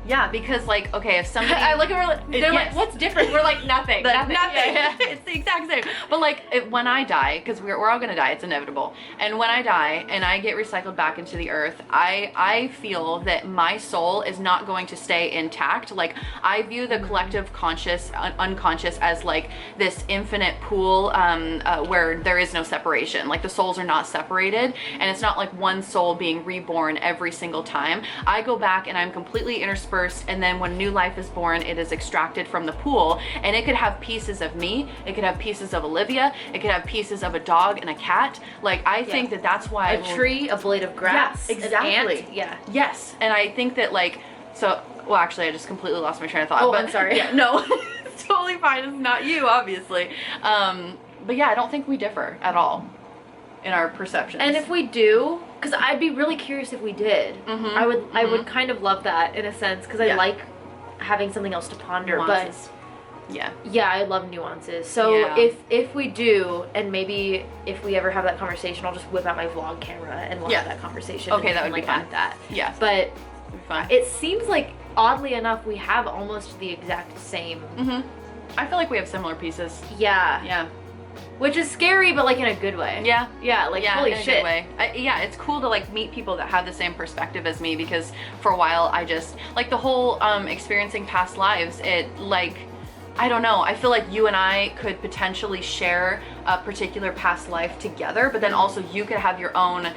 Yeah, because like, okay, if somebody I look at her, they're like, what's different? We're like, nothing. Nothing. Yeah. It's the exact same. But like, when I die, because we're all gonna die, it's inevitable. And when I die and I get recycled back into the earth, I feel that my soul is not going to stay intact. Like, I view the collective conscious, unconscious as like this infinite pool where there is no separation. Like the souls are not separated, and it's not like one soul being reborn every single time. I go back and I'm completely interspersed, and then when new life is born, it is extracted from the pool, and it could have pieces of me, it could have pieces of Olivia, it could have pieces of a dog and a cat. Like, I think that that's why a tree, a blade of grass, exactly. an ant. Yeah. Yes, and I think that like, so, well, actually, I just completely lost my train of thought. Oh, but, I'm sorry. Yeah, no, it's totally fine. It's not you, obviously. But yeah, I don't think we differ at all in our perceptions. And if we do, because I'd be really curious if we did. I would kind of love that in a sense, because I like having something else to ponder. Nuances. But yeah, I love nuances. So if we do, and maybe if we ever have that conversation, I'll just whip out my vlog camera and we'll have that conversation. Okay, that would like be fun. add that. Yeah, but it'd be fun. It seems like oddly enough we have almost the exact same. I feel like we have similar pieces. Yeah. Which is scary, but like in a good way. Yeah, like holy in a shit. good way. Yeah, it's cool to like meet people that have the same perspective as me, because for a while I just like the whole experiencing past lives. It like, I don't know, I feel like you and I could potentially share a particular past life together, but then also you could have your own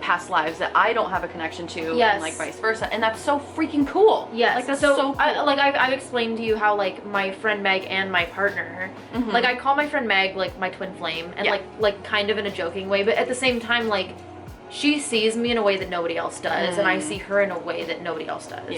past lives that I don't have a connection to, and like vice versa, and that's so freaking cool. Like that's so cool. I've explained to you how like my friend Meg and my partner, like I call my friend Meg like my twin flame, and like kind of in a joking way, but at the same time like she sees me in a way that nobody else does, and I see her in a way that nobody else does.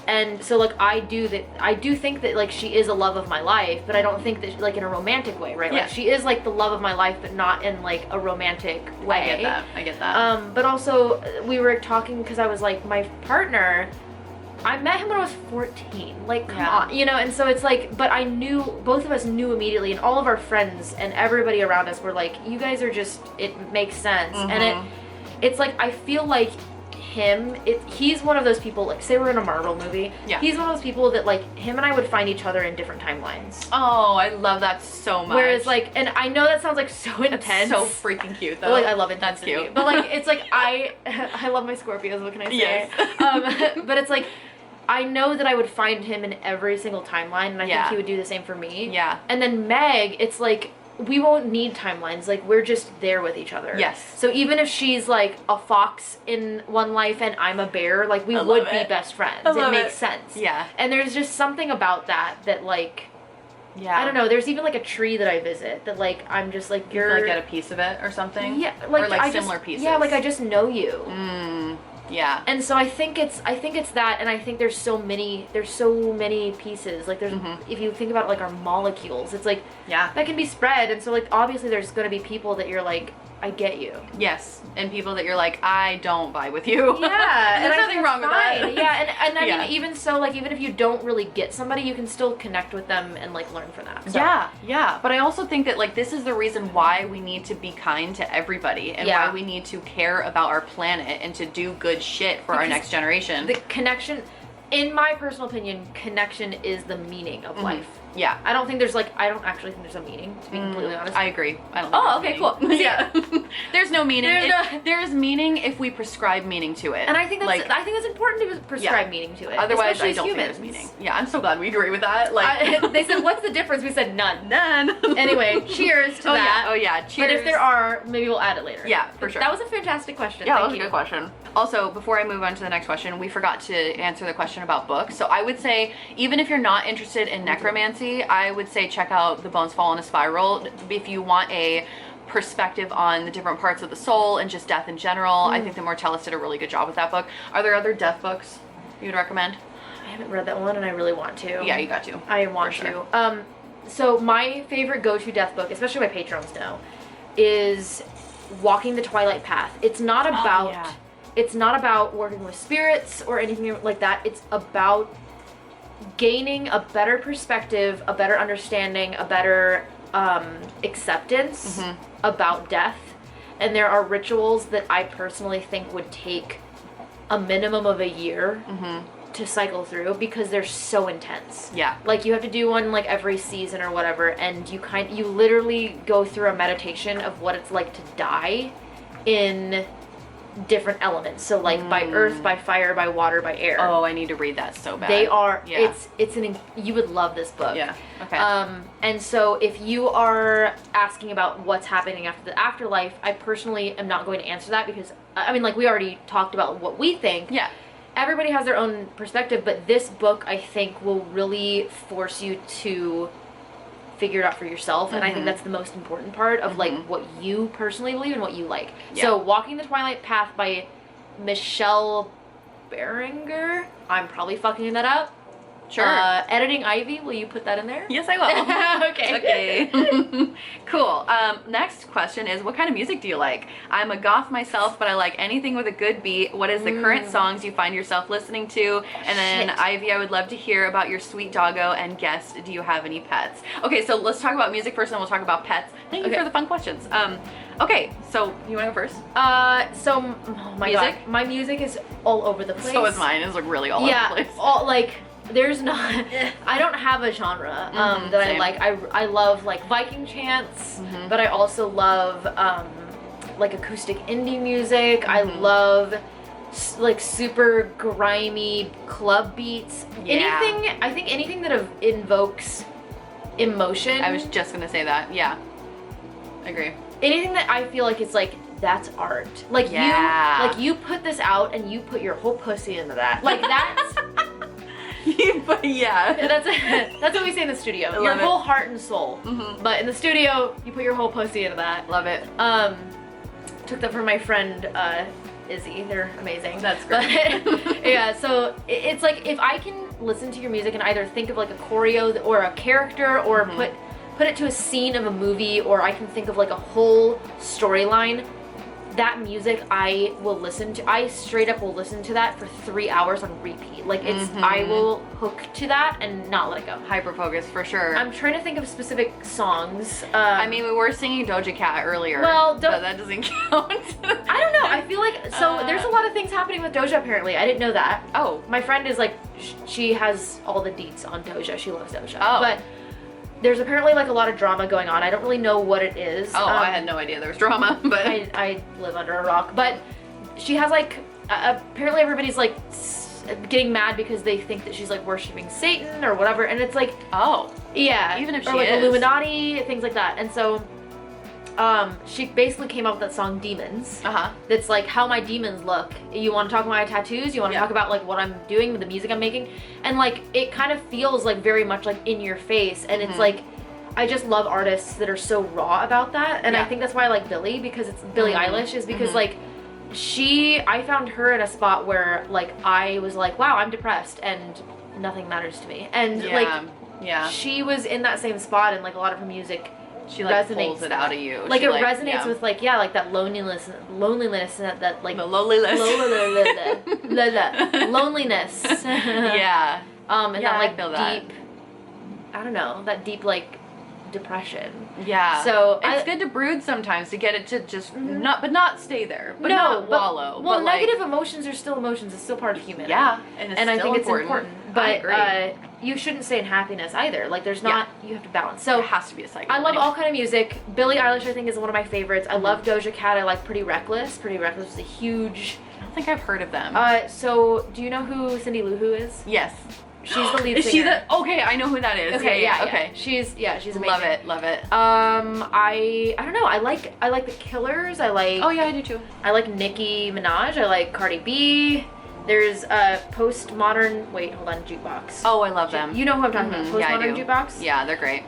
And so like I do think that like she is a love of my life, but I don't think that like in a romantic way, right? Like she is like the love of my life, but not in like a romantic way. I get that. But also we were talking because I was like, my partner, I met him when I was 14. Like, come on, you know? And so it's like, but I knew, both of us knew immediately, and all of our friends and everybody around us were like, you guys are just, it makes sense. And it's like, I feel like him, he's one of those people, like, say we're in a Marvel movie. Yeah. He's one of those people that, like, him and I would find each other in different timelines. Oh, I love that so much. Whereas, like, and I know that sounds, like, so intense. So freaking cute, though. Like, I love intensity. That's cute. But, like, it's like, I love my Scorpios, what can I say? Yes. But it's like, I know that I would find him in every single timeline, and I think he would do the same for me. Yeah. And then Meg, it's like, we won't need timelines. Like, we're just there with each other. Yes. So even if she's, like, a fox in one life and I'm a bear, like, we would be best friends. It makes sense. Yeah. And there's just something about that, like, yeah. I don't know, there's even, like, a tree that I visit that, like, I'm just, like, you're... Like, get a piece of it or something? Yeah. Like, or, like, I similar just, pieces. Yeah, like, I just know you. Yeah. And so I think it's that, and I think there's so many pieces. Like, there's, if you think about, like, our molecules, it's like, yeah, that can be spread, and so, like, obviously there's gonna be people that you're like, I get you. Yes, and people that you're like, I don't vibe with you. Yeah, and there's nothing wrong with that. Yeah, and I mean, even so, like, even if you don't really get somebody, you can still connect with them and, like, learn from that. So. Yeah. But I also think that, like, this is the reason why we need to be kind to everybody, and why we need to care about our planet and to do good shit for our next generation. The connection, in my personal opinion, connection is the meaning of life. Yeah. I don't actually think there's a meaning, to be completely honest. I agree. I don't okay, cool. Yeah. There's no meaning. There's meaning if we prescribe meaning to it. And I think that's like, I think it's important to prescribe meaning to it. Otherwise, especially I don't as think humans. there's meaning. Yeah, I'm so glad we agree with that. Like, they said, what's the difference? We said none. None. Anyway, cheers to that. Oh yeah, cheers. But if there are, maybe we'll add it later. Yeah, for sure. That was a fantastic question. Yeah, Thank that was a good question. Also, before I move on to the next question, we forgot to answer the question about books. So I would say, even if you're not interested in necromancy, I would say check out The Bones Fall in a Spiral. If you want a perspective on the different parts of the soul and just death in general, I think the Mortellus did a really good job with that book. Are there other death books you would recommend? I haven't read that one, and I really want to. Yeah, you got to. I want to. So my favorite go-to death book, especially my patrons know, is Walking the Twilight Path. It's not about it's not about working with spirits or anything like that. It's about gaining a better perspective, a better understanding, a better acceptance about death. And there are rituals that I personally think would take a minimum of a year to cycle through, because they're so intense. Yeah. Like, you have to do one, like, every season or whatever, and you literally go through a meditation of what it's like to die in different elements. So, like, by earth, by fire, by water, by air. Oh, I need to read that so bad. They are, you would love this book. Yeah, okay. And so if you are asking about what's happening after the afterlife, I personally am not going to answer that, because, I mean, like, we already talked about what we think. Yeah. Everybody has their own perspective, but this book, I think, will really force you to figure it out for yourself, and I think that's the most important part of, like, what you personally believe and what you like. Yeah. So, Walking the Twilight Path by Michelle Beringer. I'm probably fucking that up. Sure. Editing Ivy, will you put that in there? Yes, I will. Okay. Cool. Next question is, what kind of music do you like? I'm a goth myself, but I like anything with a good beat. What is the current songs you find yourself listening to? And then, Ivy, I would love to hear about your sweet doggo, and guest, do you have any pets? Okay, so let's talk about music first, and then we'll talk about pets. Thank you for the fun questions. Okay, so you want to go first? My music is all over the place. So is mine. It's like really all over the place. All, like, there's not, I don't have a genre that same. I like. I love, like, Viking chants, but I also love like acoustic indie music. I love like super grimy club beats. I think anything that invokes emotion. I was just gonna say that. Yeah, I agree. Anything that I feel like it's like, that's art. Like, you put this out and you put your whole pussy into that. Like, that's that's what we say in the studio. Your whole heart and soul. But in the studio, you put your whole pussy into that. Love it. Took that from my friend Izzy. They're amazing. That's great. But, yeah, so it's like, if I can listen to your music and either think of like a choreo or a character, or put it to a scene of a movie, or I can think of like a whole storyline, that music I will listen to. I straight up will listen to that for 3 hours on repeat. Like it's, I will hook to that and not let it go. Hyper focus for sure. I'm trying to think of specific songs. I mean, we were singing Doja Cat earlier. Well, but that doesn't count. I don't know. I feel like, so there's a lot of things happening with Doja apparently. I didn't know that. Oh. My friend is like, she has all the deets on Doja. She loves Doja. Oh. But there's apparently like a lot of drama going on. I don't really know what it is. Oh, I had no idea there was drama, but I live under a rock. But she has like, apparently everybody's like getting mad because they think that she's like worshiping Satan or whatever. And it's like, oh. Yeah. Even if she or like is. Illuminati, things like that. And so she basically came up with that song Demons. That's like how my demons look. You want to talk about my tattoos? You want to talk about like what I'm doing with the music I'm making? And like it kind of feels like very much like in your face. And it's like, I just love artists that are so raw about that. And I think that's why I like Billie, because it's Billie Eilish, is because like I found her in a spot where like I was like, wow, I'm depressed and nothing matters to me. And she was in that same spot, and like a lot of her music, she like resonates pulls it out of you. Like she, it resonates with like like that loneliness and that like the loneliness. Loneliness. Yeah. And that like feel deep that. I don't know, that deep like depression. Yeah. So it's good to brood sometimes, to get it to just not stay there, but not wallow. Well, but negative like, emotions are still emotions. It's still part of humanity. Yeah, and I think it's important. But I agree. You shouldn't stay in happiness either. Like there's not, you have to balance. So there has to be a cycle. I love all kind of music. Billie Eilish I think is one of my favorites. I love Doja Cat. I like Pretty Reckless. Pretty Reckless is a huge. I don't think I've heard of them. So do you know who Cindy Lou Who is? Yes. She's the lead singer. Is she the? Okay, I know who that is. Okay, yeah. Okay. She's amazing. Love it. I don't know. I like the Killers. I like. Oh yeah, I do too. I like Nicki Minaj. I like Cardi B. There's postmodern. Wait, hold on. Jukebox. Oh, I love them. You know who I'm talking about? Postmodern Jukebox. Yeah, they're great.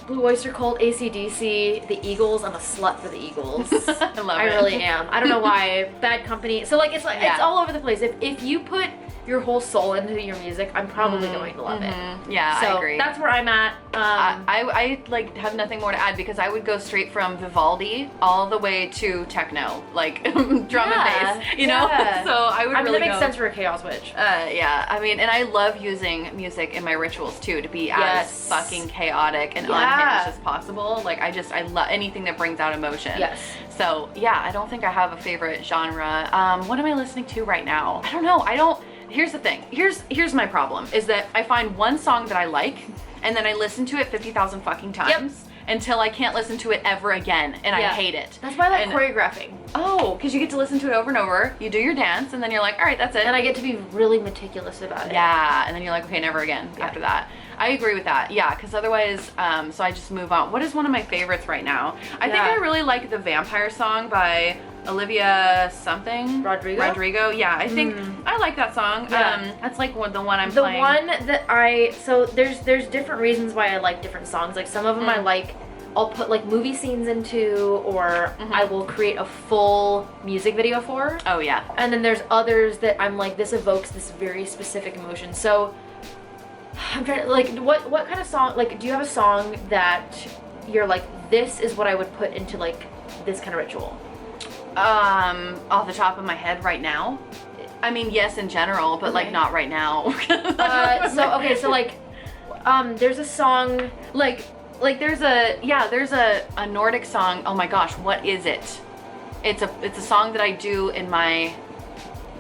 Blue Oyster Cult, AC/DC, the Eagles. I'm a slut for the Eagles. I love it. I really am. I don't know why. Bad Company. So like it's it's all over the place. If you put your whole soul into your music, I'm probably going to love it. Yeah, so I agree. That's where I'm at. I like have nothing more to add, because I would go straight from Vivaldi all the way to techno, like drum and bass, you know? So I would really that makes sense for a Chaos Witch. Yeah, I mean, and I love using music in my rituals too, to be as fucking chaotic and unhinged as possible. Like I love anything that brings out emotion. Yes. So yeah, I don't think I have a favorite genre. What am I listening to right now? I don't know. Here's the thing. Here's my problem, is that I find one song that I like, and then I listen to it 50,000 fucking times until I can't listen to it ever again, and I hate it. That's why I like choreographing. Oh, because you get to listen to it over and over. You do your dance, and then you're like, all right, that's it. And I get to be really meticulous about it. Yeah, and then you're like, okay, never again after that. I agree with that. Yeah, because otherwise, so I just move on. What is one of my favorites right now? I think I really like the Vampire song by Olivia something. Rodrigo. Yeah, I think I like that song. That's like the one I'm playing. The one that so there's different reasons why I like different songs. Like some of them I like, I'll put like movie scenes into, or I will create a full music video for. Oh yeah. And then there's others that I'm like, this evokes this very specific emotion. So I'm trying to, like, what kind of song, like, do you have a song that you're like, this is what I would put into like this kind of ritual? Off the top of my head right now, I mean, yes, in general, but like not right now. So like, there's a song like there's a Nordic song. Oh my gosh, what is it? It's a song that I do in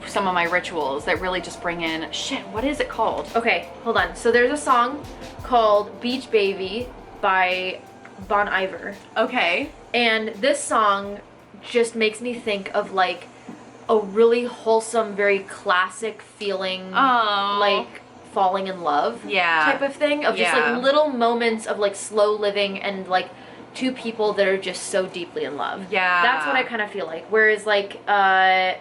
some of my rituals that really just bring in shit. What is it called? Okay, hold on. So there's a song called Beach Baby by Bon Iver. Okay. And this song just makes me think of like a really wholesome, very classic feeling, like falling in love type of thing, of just like little moments of like slow living and like two people that are just so deeply in love. Yeah. That's what I kind of feel like. Whereas like I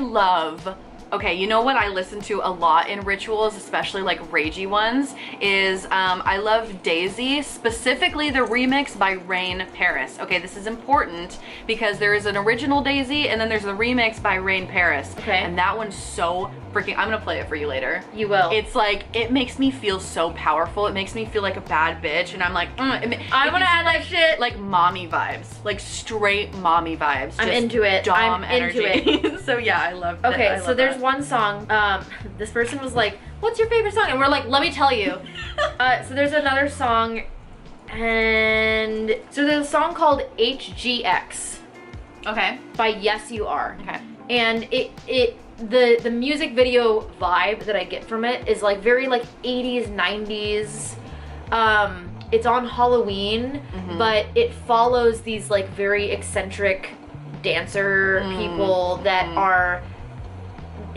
love Okay, you know what I listen to a lot in rituals, especially like ragey ones, is I love Daisy, specifically the remix by Rain Paris. Okay, this is important because there is an original Daisy and then there's the remix by Rain Paris. Okay. And that one's so freaking, I'm gonna play it for you later. You will. It's like, it makes me feel so powerful. It makes me feel like a bad bitch and I'm like, I want to add that shit. Like mommy vibes, like straight mommy vibes. I'm into it. Dom I'm energy. into it. So yeah, I love that. Okay, so there's one song. This person was like, "What's your favorite song?" And we're like, "Let me tell you." So there's another song, and so there's a song called HGX. Okay. By Yes You Are. Okay. And the music video vibe that I get from it is like very like 80s, 90s. It's on Halloween, but it follows these like very eccentric dancer people that are.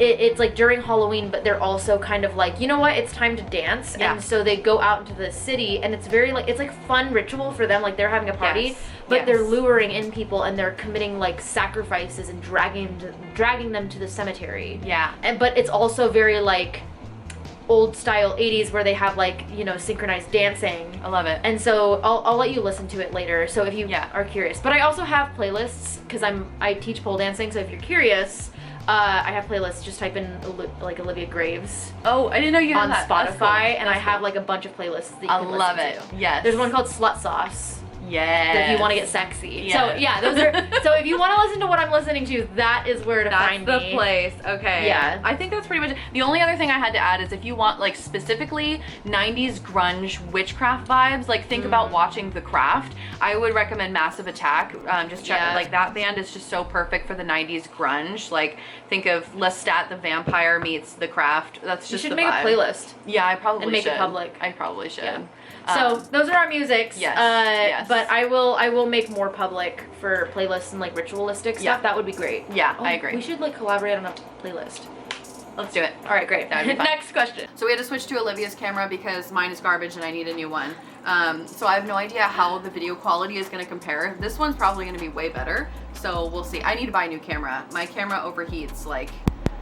It's like during Halloween, but they're also kind of like, you know what, it's time to dance. Yeah. And so they go out into the city and it's very like, it's like fun ritual for them. Like they're having a party, Yes. but they're luring in people and they're committing like sacrifices and dragging them to the cemetery. Yeah. But it's also very like old style 80s where they have like, you know, synchronized dancing. I love it. And so I'll let you listen to it later. So if you are curious, but I also have playlists because I teach pole dancing. So if you're curious, I have playlists. Just type in like Olivia Graves. Oh, I didn't know you had on that. Spotify, That's cool. and I have like a bunch of playlists that you can listen to. Yes. There's one called Slut Sauce. Yes. If you want to get sexy. Yes. So yeah, those are. So if you want to listen to what I'm listening to, that is where to find me. That's the place. Okay. Yeah. I think that's pretty much it. The only other thing I had to add is if you want like specifically 90s grunge witchcraft vibes, like think about watching The Craft. I would recommend Massive Attack. Just check like that band is just so perfect for the 90s grunge. Like think of Lestat the Vampire meets The Craft. That's just you should the make vibe. a playlist. Yeah, I probably and make should. it public. I probably should. Yeah. So those are our musics. Yes. Yes. But I will make more public for playlists and like ritualistic stuff. Yeah. That would be great. Yeah, I agree. We should like collaborate on a playlist. Let's do it. All right, great. That would be fun. Next question. So we had to switch to Olivia's camera because mine is garbage and I need a new one. So I have no idea how the video quality is going to compare. This one's probably going to be way better. So we'll see. I need to buy a new camera. My camera overheats like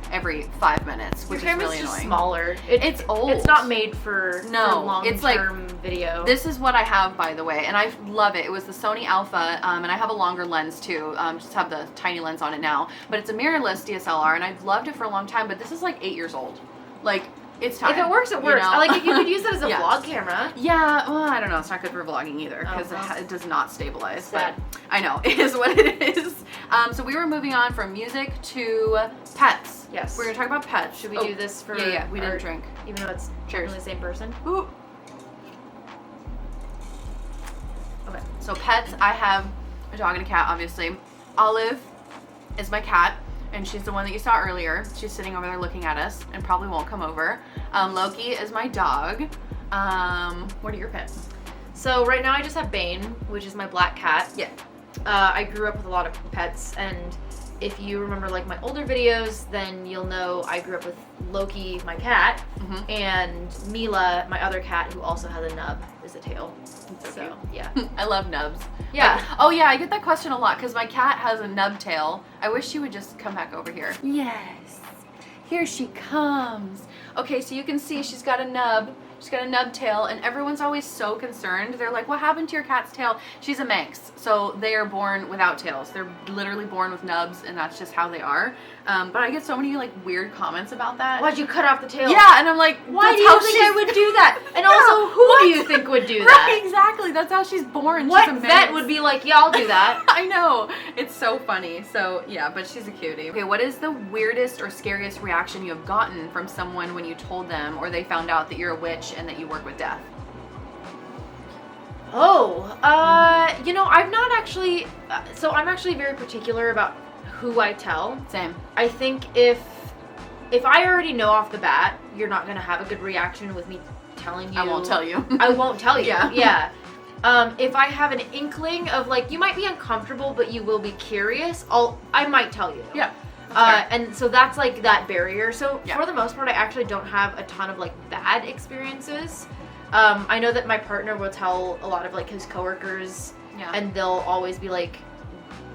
every 5 minutes, which is really just annoying. Smaller. It's old. It's not made for long-term it's like video. This is what I have, by the way, and I love it. It was the Sony Alpha, and I have a longer lens too. Just have the tiny lens on it now, but it's a mirrorless DSLR, and I've loved it for a long time. But this is like 8 years old. Like it's time. If it works, it works. You know? Like if you could use it as a Yeah. vlog camera. Yeah, well, I don't know. It's not good for vlogging either because well. it does not stabilize. Sad. But I know it is what it is. So we were moving on from music to pets. Yes. We're gonna talk about pets. Should we do this for? Yeah, we didn't our- drink. Even though it's Cheers. really the same person. Ooh. Okay, so pets, I have a dog and a cat, obviously. Olive is my cat, and she's the one that you saw earlier. She's sitting over there looking at us and probably won't come over. Loki is my dog. What are your pets? So right now I just have Bane, which is my black cat. Yeah. I grew up with a lot of pets, and if you remember like my older videos, then you'll know I grew up with Loki, my cat, and Mila, my other cat, who also has a nub, is a tail. So yeah. I love nubs. Yeah. Like, oh yeah, I get that question a lot because my cat has a nub tail. I wish she would just come back over here. Yes. Here she comes. Okay, so you can see she's got a nub. She's got a nub tail, and everyone's always so concerned. They're like, what happened to your cat's tail? She's a Manx, so they are born without tails. They're literally born with nubs, and that's just how they are. But I get so many like weird comments about that. Why'd you cut off the tail? Yeah, and I'm like, why that's do how you think I would do that? And Yeah, also, who what? do you think would do that? Right, exactly. That's how she's born. What she's a vet Manx. would be like, yeah, I'll do that? I know. It's so funny. So, yeah, but she's a cutie. Okay, what is the weirdest or scariest reaction you have gotten from someone when you told them or they found out that you're a witch and that you work with death? You know, I've not actually, so I'm actually very particular about who I tell. Same. I think if I already know off the bat, you're not gonna have a good reaction with me telling you. I won't tell you. I won't tell you. Yeah. Yeah. If I have an inkling of like, you might be uncomfortable, but you will be curious, I might tell you. Yeah. And so that's like that barrier. So Yeah. for the most part, I actually don't have a ton of like bad experiences. I know that my partner will tell a lot of like his coworkers, Yeah. and they'll always be like,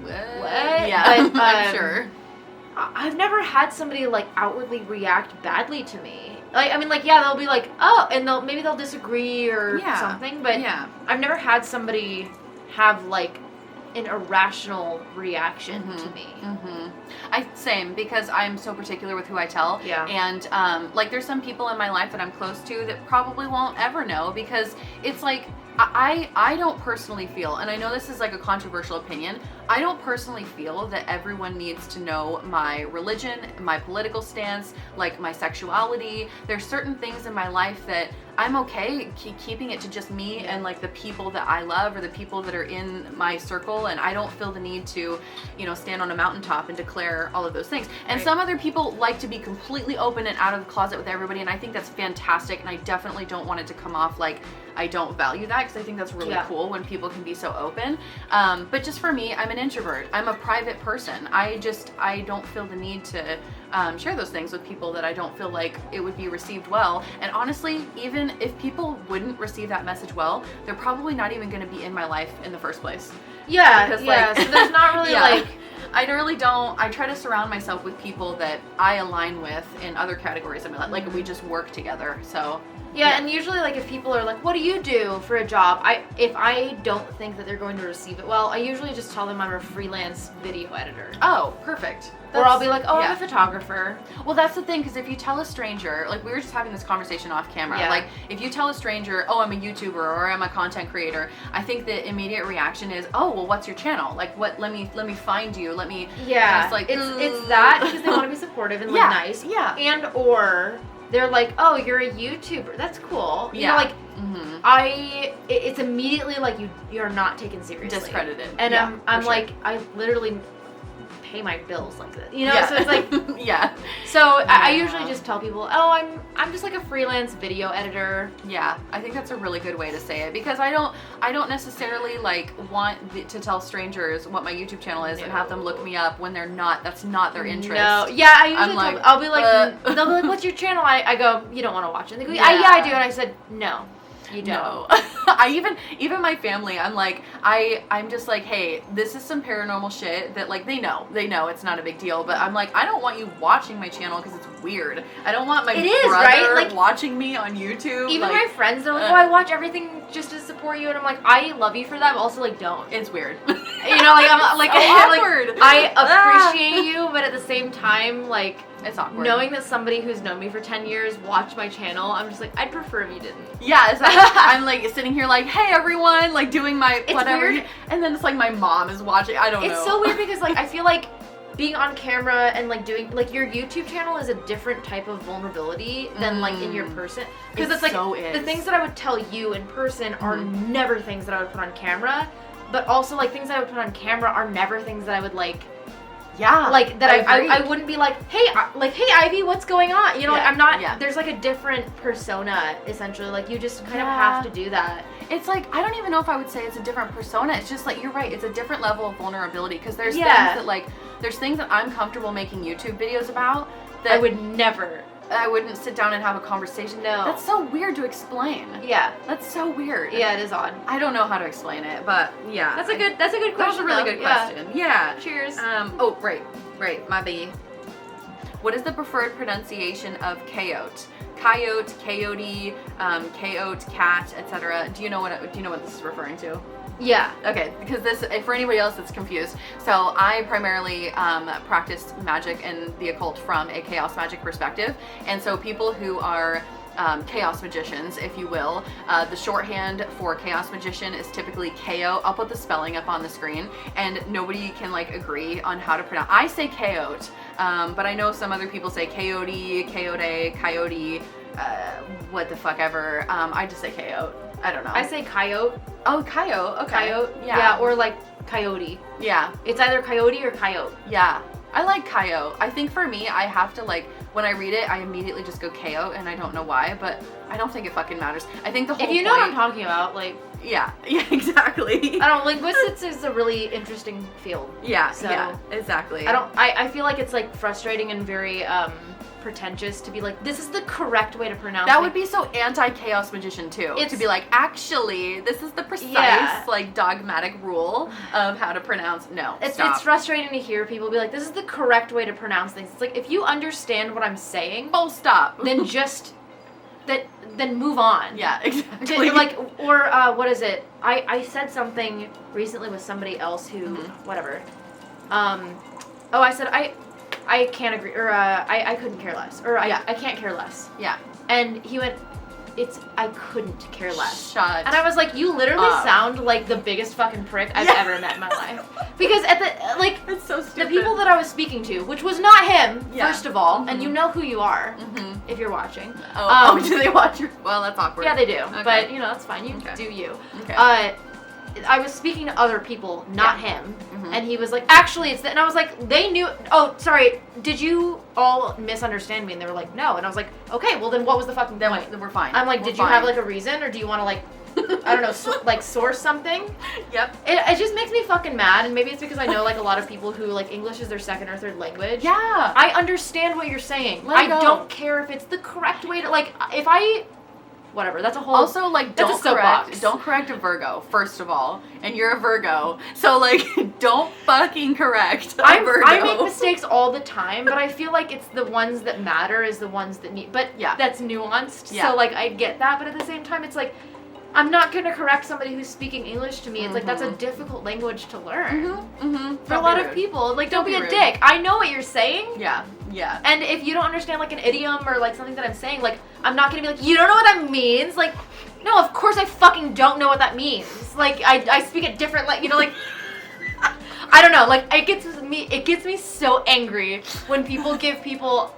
What? "What?" Yeah, But, I'm sure. I've never had somebody like outwardly react badly to me. Like, I mean, like, yeah, they'll be like, oh, and maybe they'll disagree or something, but I've never had somebody have like an irrational reaction to me. Same, because I'm so particular with who I tell. Yeah. And like there's some people in my life that I'm close to that probably won't ever know, because it's like I don't personally feel, and I know this is like a controversial opinion, I don't personally feel that everyone needs to know my religion, my political stance, like my sexuality. There's certain things in my life that I'm okay keeping it to just me and like the people that I love or the people that are in my circle, and I don't feel the need to, you know, stand on a mountaintop and declare all of those things. And some other people like to be completely open and out of the closet with everybody, and I think that's fantastic, and I definitely don't want it to come off like I don't value that, because I think that's really cool when people can be so open. But just for me, I'm an introvert. I'm a private person. I don't feel the need to share those things with people that I don't feel like it would be received well. And honestly, even if people wouldn't receive that message well, they're probably not even going to be in my life in the first place. Yeah, because, like, so there's not really like... I really don't. I try to surround myself with people that I align with in other categories of my life. Like, we just work together, so... Yeah, and usually, like, if people are like, what do you do for a job? If I don't think that they're going to receive it well, I usually just tell them I'm a freelance video editor. Oh, perfect. Or I'll be like, oh, I'm a photographer. Well, that's the thing, because if you tell a stranger, like we were just having this conversation off camera, like if you tell a stranger, oh, I'm a YouTuber or I'm a content creator, I think the immediate reaction is, oh, well, what's your channel? Like, what? Let me find you. Let me. Yeah. And it's like it's that, because they want to be supportive and like nice. Yeah. And or they're like, oh, you're a YouTuber. That's cool. You know, like. It's immediately like you're not taken seriously, discredited, and I'm like, I literally pay my bills like this, you know. So it's like So I usually just tell people, oh, I'm just like a freelance video editor. Yeah, I think that's a really good way to say it, because I don't necessarily like want to tell strangers what my YouTube channel is and have them look me up when that's not their interest. No, yeah, I usually I'll be like, they'll be like, what's your channel? I go, you don't want to watch it. And they go, yeah, I do, and I said, no. You don't. No. even my family, I'm like, I'm just like, hey, this is some paranormal shit that like they know it's not a big deal, but I'm like, I don't want you watching my channel because it's weird. I don't want my brother like, watching me on YouTube. Even my friends, they're like, oh, I watch everything just to support you, and I'm like, I love you for that, but also like, don't. It's weird. You know, like I'm like, so awkward. Like, I appreciate you, but at the same time, like, it's awkward. Knowing that somebody who's known me for 10 years watched my channel, I'm just like, I'd prefer if you didn't. Yeah, it's like, I'm like sitting here like, hey everyone, like doing my whatever. Weird. And then it's like my mom is watching. I don't know. It's so weird because like I feel like being on camera and like doing like your YouTube channel is a different type of vulnerability than like in your person. Because it's like the things that I would tell you in person are never things that I would put on camera. But also like things that I would put on camera are never things that I would like like that I wouldn't be like, hey Ivy, what's going on? You know, like, I'm not there's like a different persona essentially. Like you just kind of have to do that. It's like, I don't even know if I would say it's a different persona. It's just like, you're right, it's a different level of vulnerability, because there's things that like there's things that I'm comfortable making YouTube videos about that I would never. I wouldn't sit down and have a conversation. No. That's so weird to explain. Yeah. That's so weird. Yeah, it is odd. I don't know how to explain it, but yeah. That's a good question. That's a really good question. Yeah. Cheers. Oh, right, my B. What is the preferred pronunciation of Chaote? Coyote, Chaote, Chaote, cat, etc. Do you know what this is referring to? Yeah. Okay, because this, for anybody else that's confused, so I primarily practice magic and the occult from a chaos magic perspective, and so people who are chaos magicians, if you will, the shorthand for chaos magician is typically KO. I'll put the spelling up on the screen, and nobody can like agree on how to pronounce. I say Chaote, but I know some other people say Chaote, Chaote, Coyote, what the fuck ever. I just say Chaote. I don't know. I say coyote. Oh, coyote. Okay. Coyote. Yeah, or like coyote. Yeah. It's either coyote or coyote. Yeah. I like coyote. I think for me, I have to like, when I read it, I immediately just go coyote, and I don't know why, but I don't think it fucking matters. I think the whole If you know what I'm talking about, like... Yeah, exactly. I don't, linguistics is a really interesting field. Yeah, So, yeah, exactly. I feel like it's like frustrating and very pretentious to be like, this is the correct way to pronounce That it. would be so anti-chaos magician too. It's- to be like, actually, this is the precise, like, dogmatic rule of how to pronounce. No, It's stop. frustrating to hear people be like, this is the correct way to pronounce things. It's like, if you understand what I'm saying, Full stop. then just then move on. Yeah, exactly. Like, or what is it? I said something recently with somebody else who whatever. I said I can't agree, or I couldn't care less, or I can't care less. Yeah. And he went, I couldn't care less. Shut. And I was like, you literally up. sound like the biggest fucking prick I've ever met in my life. Because at the, like, It's so the stupid. people that I was speaking to, which was not him, Yeah. first of all, and you know who you are, if you're watching. Do they watch your... Well, that's awkward. Yeah, they do. Okay. But, you know, that's fine. You Okay. do you. Okay. I was speaking to other people, not him, and he was like, actually, it's that, and I was like, they knew, oh, sorry, did you all misunderstand me? And they were like, no, and I was like, okay, well then what was the fucking point? Then we're fine. I'm like, We're did you fine. have like a reason, or do you want to like, I don't know, like source something? Yep. It just makes me fucking mad, and maybe it's because I know like a lot of people who like English is their second or third language. Yeah. I understand what you're saying. Let I it go. don't care if it's the correct way to, like, if I, whatever, that's a whole... Also, like, That's a soapbox. don't correct a Virgo, first of all. And you're a Virgo. So, like, don't fucking correct a Virgo. I make mistakes all the time, but I feel like it's the ones that matter is the ones that need... But Yeah. that's nuanced, Yeah. so, like, I get that, but at the same time, it's like, I'm not going to correct somebody who's speaking English to me. It's like, that's a difficult language to learn. For a lot of people. Like, don't be a rude. dick. I know what you're saying. Yeah, yeah. And if you don't understand, like, an idiom or, like, something that I'm saying, like, I'm not going to be like, you don't know what that means? Like, no, of course I fucking don't know what that means. Like, I speak it different, like, you know, like, I don't know. Like, it gets me so angry when people give people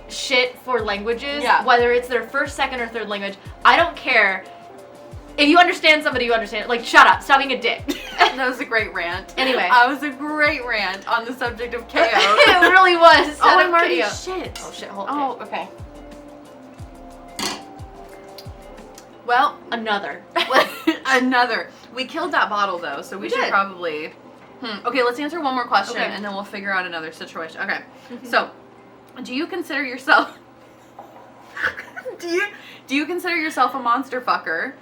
shit for languages, whether it's their first, second, or third language. I don't care. If you understand somebody, you understand it. Like, shut up. Stop being a dick. That was a great rant. Anyway. That was a great rant on the subject of chaos. It really was. Oh, I'm already shit. Oh, shit. Hold Oh, okay. Well, another. another. We killed that bottle, though, so we should did. probably... Okay, let's answer one more question, Okay. and then we'll figure out another situation. Okay, so, do you consider yourself... Do you consider yourself a monster fucker?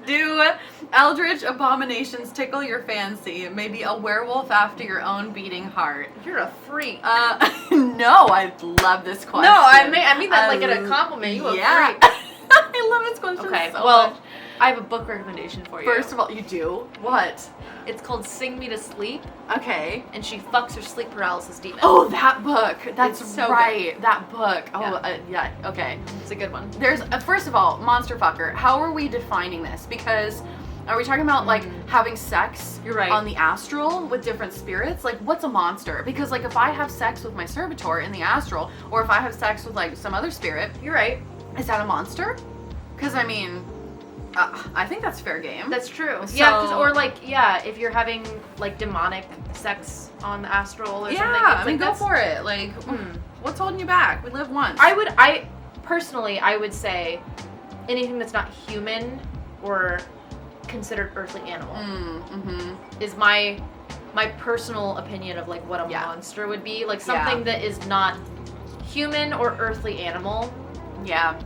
Do eldritch abominations tickle your fancy? Maybe a werewolf after your own beating heart? You're a freak. No, I love this question. No, I mean that like in a compliment. You a freak. I love this question Okay, so well, much. I have a book recommendation for you. First of all, you do? What? It's called Sing Me to Sleep, Okay. and she fucks her sleep paralysis demon. Oh, that book. That's It's so right. That book. Oh, Yeah. yeah. Okay. It's a good one. There's first of all, monster fucker. How are we defining this? Because are we talking about like having sex You're right. on the astral with different spirits? Like, what's a monster? Because like if I have sex with my servitor in the astral, or if I have sex with like some other spirit, You're right. is that a monster? Because I mean, I think that's fair game. That's true. So- Yeah, 'cause or like, if you're having like demonic sex on the astral or something. yeah. it's I mean, like, go that's- for it. Like, what's holding you back? We live once. I personally, I would say anything that's not human or considered earthly animal is my personal opinion of like what a monster would be. Like something that is not human or earthly animal. Yeah,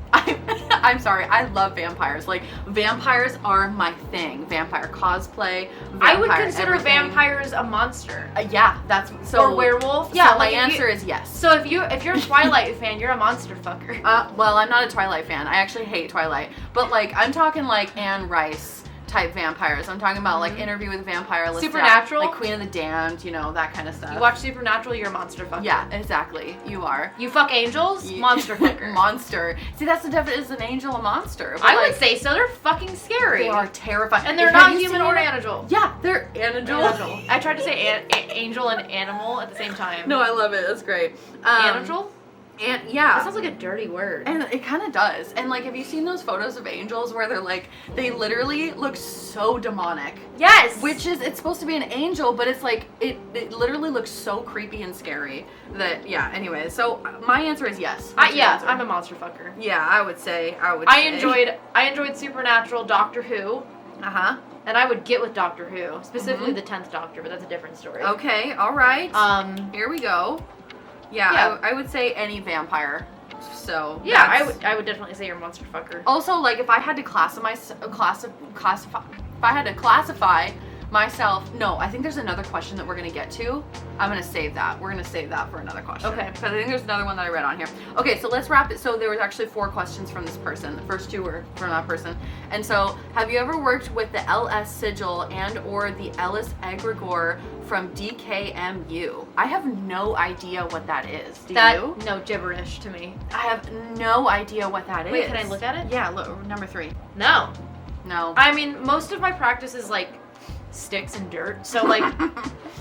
I'm sorry. I love vampires. Like, vampires are my thing. Vampire cosplay. I would vampire consider everything. vampires a monster. Yeah, that's so. Or werewolf. So Yeah, my like if answer you- is yes. So if you're a Twilight fan, you're a monster fucker. Well, I'm not a Twilight fan. I actually hate Twilight. But like, I'm talking like Anne Rice type vampires. I'm talking about like Interview with a Vampire, Supernatural? like Queen of the Damned, you know, that kind of stuff. You watch Supernatural, you're a monster fucker. Yeah, exactly. You are. You fuck angels, monster fucker. Monster. See, that's the definition. Is an angel a monster? But, I like, would say so. They're fucking scary. they are terrifying, And they're Have not you human seen or it? angel. Yeah, they're angel. I tried to say angel and animal at the same time. No, I love it. That's great. Angel? And yeah. That sounds like a dirty word. And it kind of does. And like, have you seen those photos of angels where they're like, they literally look so demonic? Yes! Which is, it's supposed to be an angel, but it's like, it literally looks so creepy and scary that, yeah, anyway. So my answer is yes. I'm a monster fucker. Yeah, I would say. I enjoyed Supernatural, Doctor Who. Uh-huh. And I would get with Doctor Who, specifically the 10th Doctor, but that's a different story. Okay, all right. Here we go. Yeah. I would say any vampire. So yeah, I would definitely say you're a monster fucker. Also, like if I had to classify myself. No, I think there's another question that we're gonna get to. I'm gonna save that. We're gonna save that for another question. Okay. Because I think there's another one that I read on here. Okay, so let's wrap it. So there was actually 4 questions from this person. The first 2 were from that person. And so, have you ever worked with the LS sigil and or the Ellis egregore from DKMU? I have no idea what that is. Do you? No, gibberish to me. I have no idea what that is. Wait, can I look at it? Yeah, look, number 3. No. I mean, most of my practice is like sticks and dirt. So like,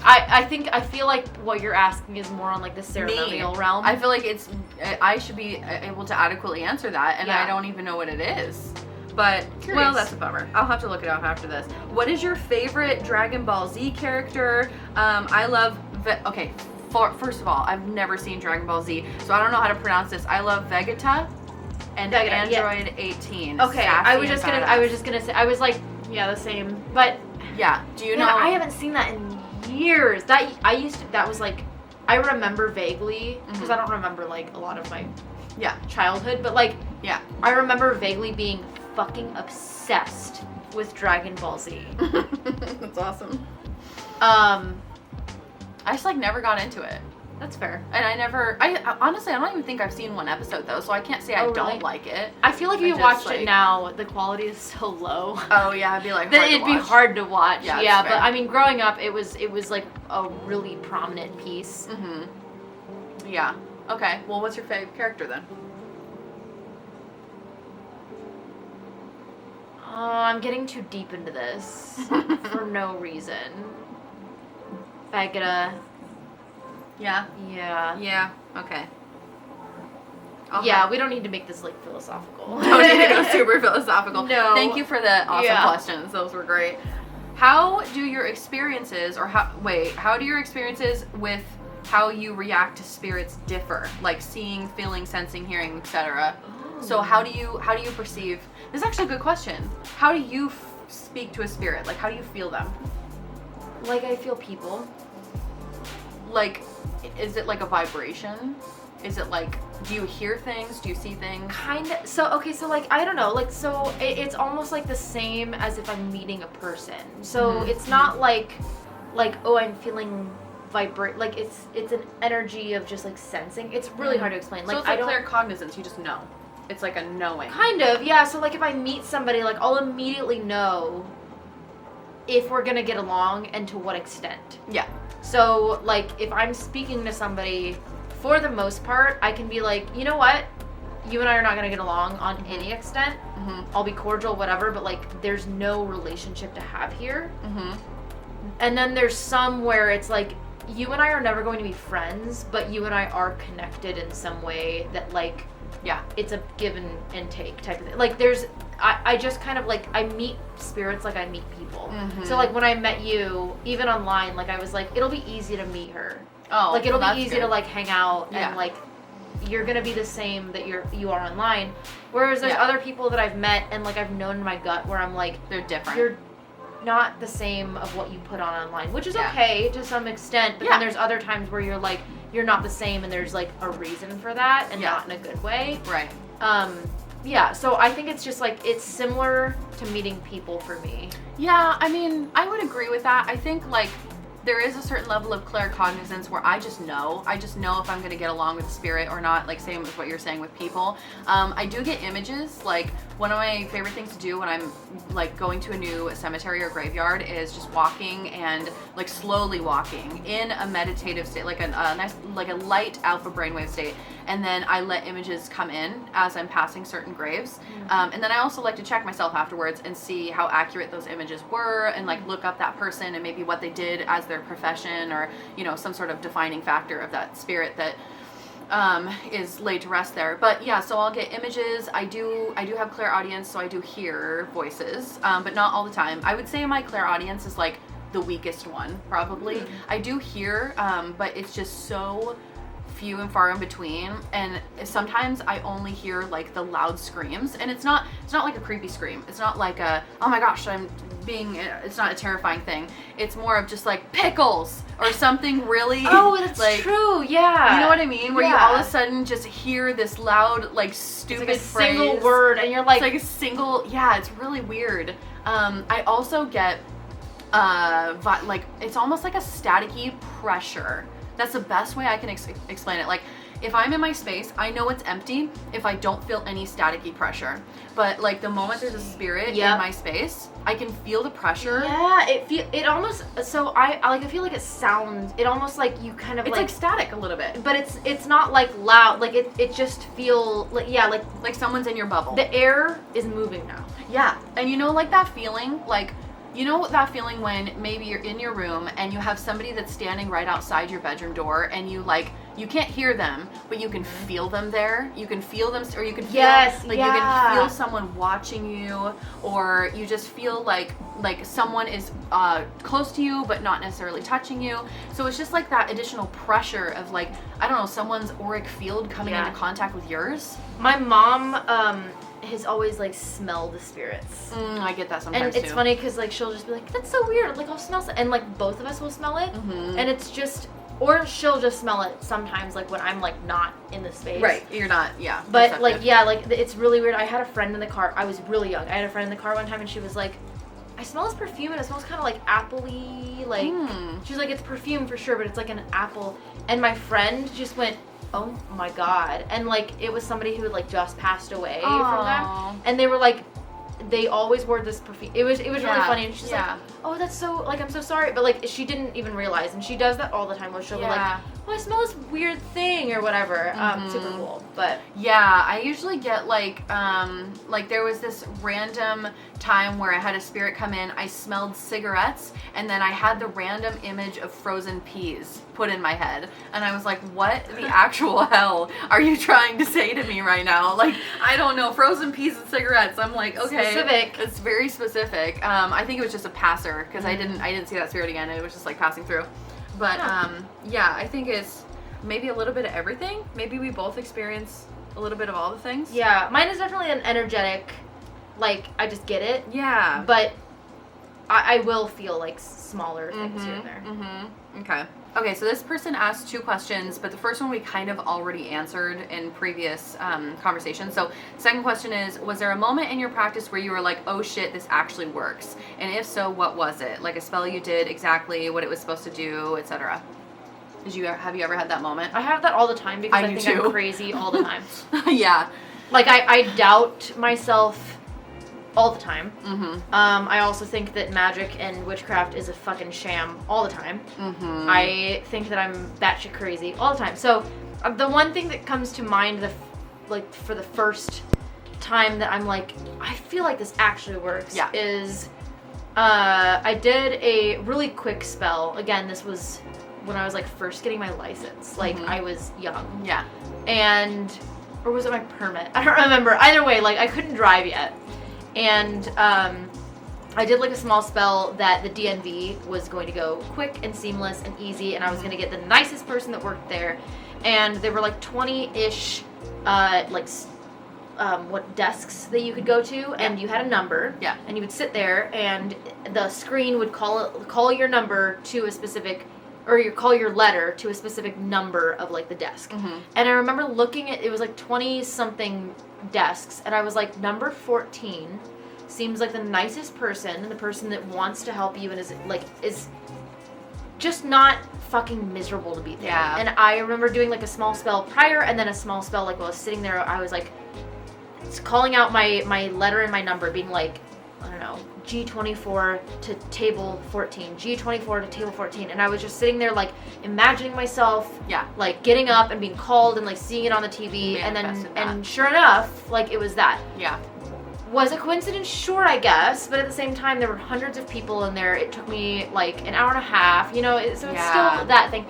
I feel like what you're asking is more on like the ceremonial realm. I feel like I should be able to adequately answer that, and I don't even know what it is. But, well, that's a bummer. I'll have to look it up after this. What is your favorite Dragon Ball Z character? I love, first of all, I've never seen Dragon Ball Z, so I don't know how to pronounce this. I love Vegeta and Android 18. Okay, I was just gonna say, I was like, yeah, the same, but yeah, do you know? I haven't seen that in years. That was like, I remember vaguely, because I don't remember like a lot of my childhood, but like, I remember vaguely being fucking obsessed with Dragon Ball Z. That's awesome. I just like never got into it. That's fair. And I honestly, I don't even think I've seen one episode though, so I can't say I don't like it. I feel like if you watched it now, the quality is so low. Oh yeah, I'd be like, it'd be hard to watch. Yeah, but I mean, growing up, it was like a really prominent piece. Yeah. Okay. Well, what's your favorite character then? I'm getting too deep into this for no reason. Vegeta. Yeah. Yeah. Okay. We don't need to make this like philosophical. Don't need to go super philosophical. No. Thank you for the awesome questions. Those were great. How do your experiences with how you react to spirits differ? Like seeing, feeling, sensing, hearing, etc. So how do you perceive? This is actually a good question. How do you speak to a spirit? Like how do you feel them? Like I feel people. Like, is it like a vibration? Is it like, do you hear things? Do you see things? Kind of. So, okay, so like, I don't know. Like, so it's almost like the same as if I'm meeting a person. So it's not like, oh, I'm feeling vibrate. Like, it's an energy of just like sensing. It's really hard to explain. Like, so it's like claircognizance. You just know. It's like a knowing. Kind of, yeah. So like if I meet somebody, like I'll immediately know if we're gonna get along and to what extent. Yeah. So, like, if I'm speaking to somebody, for the most part, I can be like, you know what? You and I are not going to get along on any extent. I'll be cordial, whatever, but, like, there's no relationship to have here. And then there's some where it's like, you and I are never going to be friends, but you and I are connected in some way that, like, it's a give and take type of thing. Like, I just kind of, like, I meet spirits like I meet people. So, like, when I met you, even online, like, I was like, it'll be easy to meet her. Oh, like, it'll be easy to, like, hang out and, like, you're gonna be the same that you are online. Whereas there's other people that I've met and, like, I've known in my gut where I'm like, they're different. You're not the same of what you put on online, which is okay to some extent, but then there's other times where you're like, you're not the same and there's, like, a reason for that and not in a good way. Right. Yeah, so I think it's just, like, it's similar to meeting people for me. Yeah, I mean, I would agree with that. I think, like, there is a certain level of claircognizance where I just know if I'm going to get along with the spirit or not, like same with what you're saying with people. I do get images. Like, one of my favorite things to do when I'm like going to a new cemetery or graveyard is just walking and like slowly walking in a meditative state, like a nice, like a light alpha brainwave state. And then I let images come in as I'm passing certain graves. And then I also like to check myself afterwards and see how accurate those images were and like look up that person and maybe what they did as their profession or, you know, some sort of defining factor of that spirit that is laid to rest there. But yeah, so I'll get images. I do have clairaudience, so I do hear voices, but not all the time. I would say my clairaudience is like the weakest one, probably. I do hear, but it's just so few and far in between, and sometimes I only hear like the loud screams, and it's not like a creepy scream. It's not like a, oh my gosh, it's not a terrifying thing. It's more of just like pickles or something really. Oh, that's like, true. Yeah. You know what I mean? Where you all of a sudden just hear this loud, like stupid it's like a phrase. single word, and you're like, it's like a single. Yeah, it's really weird. I also get like it's almost like a staticky pressure. That's the best way I can explain it. Like, if I'm in my space, I know it's empty if I don't feel any staticky pressure. But like the moment there's a spirit in my space, I can feel the pressure. Yeah, it almost, so I feel like it sounds, it almost like you kind of it's like static a little bit. But it's not like loud, like it just feel like, yeah, like someone's in your bubble. The air is moving now. Yeah, and you know, like that feeling, like, you know that feeling when maybe you're in your room and you have somebody that's standing right outside your bedroom door, and you can't hear them, but you can feel them there. You can feel them, or you can feel, you can feel someone watching you, or you just feel like someone is close to you but not necessarily touching you. So it's just like that additional pressure of like, I don't know, someone's auric field coming into contact with yours. My mom has always like smelled the spirits. I get that sometimes and it's funny because like she'll just be like, that's so weird, like I'll smell and like both of us will smell it, and it's just, or she'll just smell it sometimes like when I'm like not in the space. Right, you're not, but like like it's really weird. I had a friend in the car, I was really young, I had a friend in the car one time, and she was like, I smell this perfume and it smells kind of like apple-y, like she's like, it's perfume for sure, but it's like an apple. And my friend just went, oh my god. And like it was somebody who had like just passed away from them, and they were like, they always wore this perfume. It was really funny, and she's like, oh, that's so, like, I'm so sorry, but like she didn't even realize, and she does that all the time where she'll be like, oh, I smell this weird thing or whatever. Super cool. But yeah, I usually get like there was this random time where I had a spirit come in, I smelled cigarettes, and then I had the random image of frozen peas put in my head, and I was like, what the actual hell are you trying to say to me right now? Like, I don't know, frozen peas and cigarettes. I'm like, okay, specific. It's very specific. I think it was just a passer, because I didn't see that spirit again. It was just like passing through. But yeah, I think it's maybe a little bit of everything. Maybe we both experience a little bit of all the things. Yeah, mine is definitely an energetic, like, I just get it. Yeah. But I will feel like smaller things here and there. Okay, so this person asked 2 questions, but the first one we kind of already answered in previous conversations. So second question is, was there a moment in your practice where you were like, oh shit, this actually works? And if so, what was it? Like a spell you did exactly what it was supposed to do, etc. Have you ever had that moment? I have that all the time because I think I'm crazy all the time. Yeah. Like I doubt myself all the time. I also think that magic and witchcraft is a fucking sham all the time. I think that I'm batshit crazy all the time. So the one thing that comes to mind, for the first time that I'm like, I feel like this actually works, is I did a really quick spell. Again, this was when I was like first getting my license. Like I was young. Yeah. Or was it my permit? I don't remember. Either way, like I couldn't drive yet. And I did like a small spell that the DNV was going to go quick and seamless and easy, and I was going to get the nicest person that worked there. And there were like 20-ish desks that you could go to, and you had a number. Yeah. And you would sit there, and the screen would call your number to a specific, or you call your letter to a specific number of like the desk. And I remember looking at, it was like 20 something desks, and I was like, number 14 seems like the nicest person, and the person that wants to help you and is just not fucking miserable to be there. Yeah. And I remember doing like a small spell prior, and then a small spell like while I was sitting there, I was like calling out my letter and my number, being like, I don't know, G24 to table 14, G24 to table 14, and I was just sitting there like imagining myself like getting up and being called and like seeing it on the TV, and sure enough, like it was that. Yeah. Was a coincidence? Sure, I guess, but at the same time there were hundreds of people in there. It took me like an hour and a half, so it's still that thing.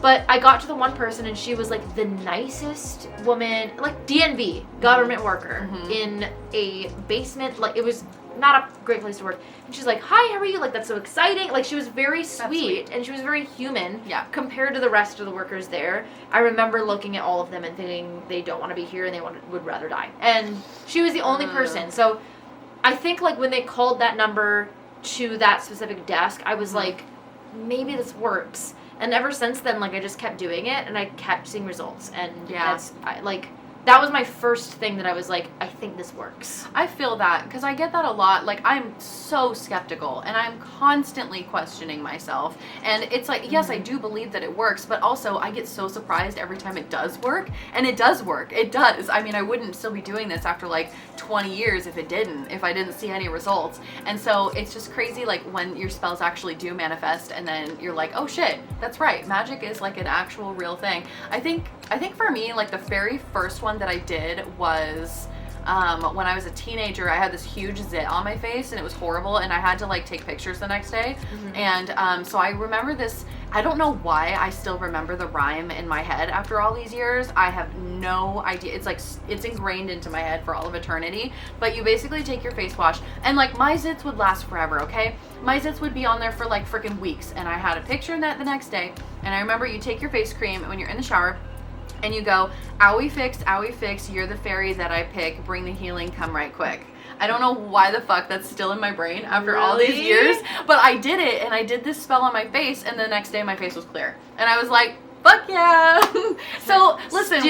But I got to the one person and she was like the nicest woman, like DNB, government worker, in a basement. Like, it was not a great place to work. And she's like, hi, how are you? Like, that's so exciting. Like, she was very sweet and she was very human compared to the rest of the workers there. I remember looking at all of them and thinking they don't want to be here and they would rather die. And she was the only person. So I think, like, when they called that number to that specific desk, I was like, maybe this works. And ever since then, like, I just kept doing it, and I kept seeing results. And that was my first thing that I was like, I think this works. I feel that, because I get that a lot. Like, I'm so skeptical, and I'm constantly questioning myself. And it's like, yes, I do believe that it works, but also I get so surprised every time it does work. And it does work. It does. I mean, I wouldn't still be doing this after, like, 20 years if I didn't see any results. And so it's just crazy, like, when your spells actually do manifest, and then you're like, oh shit, that's right. Magic is, like, an actual real thing. I think for me, like, the very first one that I did was when I was a teenager. I had this huge zit on my face and it was horrible, and I had to, like, take pictures the next day. And so I remember this. I don't know why I still remember the rhyme in my head after all these years. I have no idea. It's like, it's ingrained into my head for all of eternity. But you basically take your face wash, and, like, my zits would last forever, okay? My zits would be on there for, like, freaking weeks, and I had a picture in that the next day. And I remember you take your face cream when you're in the shower, and you go, owie fix, you're the fairy that I pick, bring the healing, come right quick. I don't know why the fuck that's still in my brain after all these years, but I did it, and I did this spell on my face, and the next day my face was clear. And I was like, fuck yeah. So listen,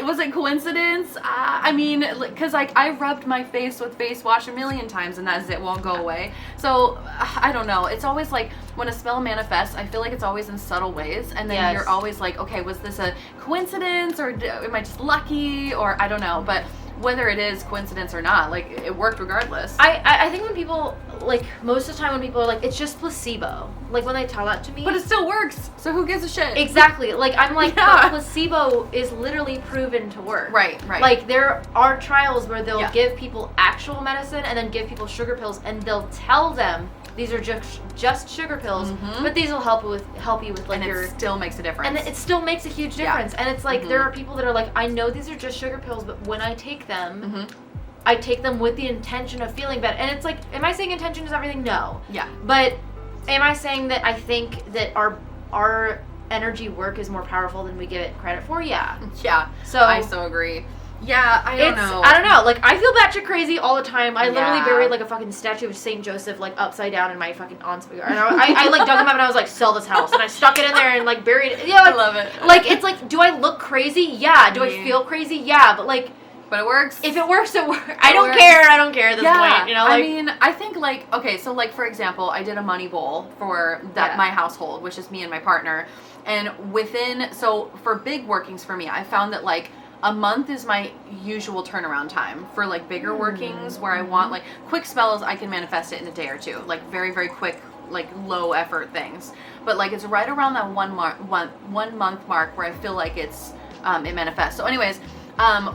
was it coincidence? I mean, because, like, I rubbed my face with face wash a million times and that zit won't go away. So I don't know. It's always like, when a spell manifests, I feel like it's always in subtle ways, and then you're always like, okay, was this a coincidence, or am I just lucky, or I don't know. But whether it is coincidence or not, like, it worked regardless. I think when people, like, most of the time when people are like, it's just placebo, like, when they tell that to me. But it still works, so who gives a shit? Exactly. Like, I'm like, but placebo is literally proven to work. Right. Like, there are trials where they'll give people actual medicine and then give people sugar pills, and they'll tell them these are just sugar pills, but these will help you with like, and it still makes a difference. And it still makes a huge difference. And it's like, there are people that are like, I know these are just sugar pills, but when I take them, I take them with the intention of feeling better. And it's like, am I saying intention is everything? No. Yeah. But am I saying that I think that our energy work is more powerful than we give it credit for? Yeah. Yeah. So I so agree. Yeah, I don't know. I don't know. Like, I feel batshit crazy all the time. I literally buried, like, a fucking statue of Saint Joseph, like, upside down in my fucking aunt's backyard. And I like, dug him up, and I was like, sell this house. And I stuck it in there and, like, buried it. Yeah, like, I love it. Like, it's like, do I look crazy? Yeah. Do I feel crazy? Yeah. But, like... But it works. If it works, it works. I don't care at this point, you know? Like, I mean, I think, like, okay, so, like, for example, I did a money bowl for my household, which is me and my partner. And so, for big workings for me, I found that, like, a month is my usual turnaround time for, like, bigger workings where I want, like, quick spells. I can manifest it in a day or two, like, very, very quick, like, low effort things. But, like, it's right around that 1 month mark where I feel like it manifests. So anyways,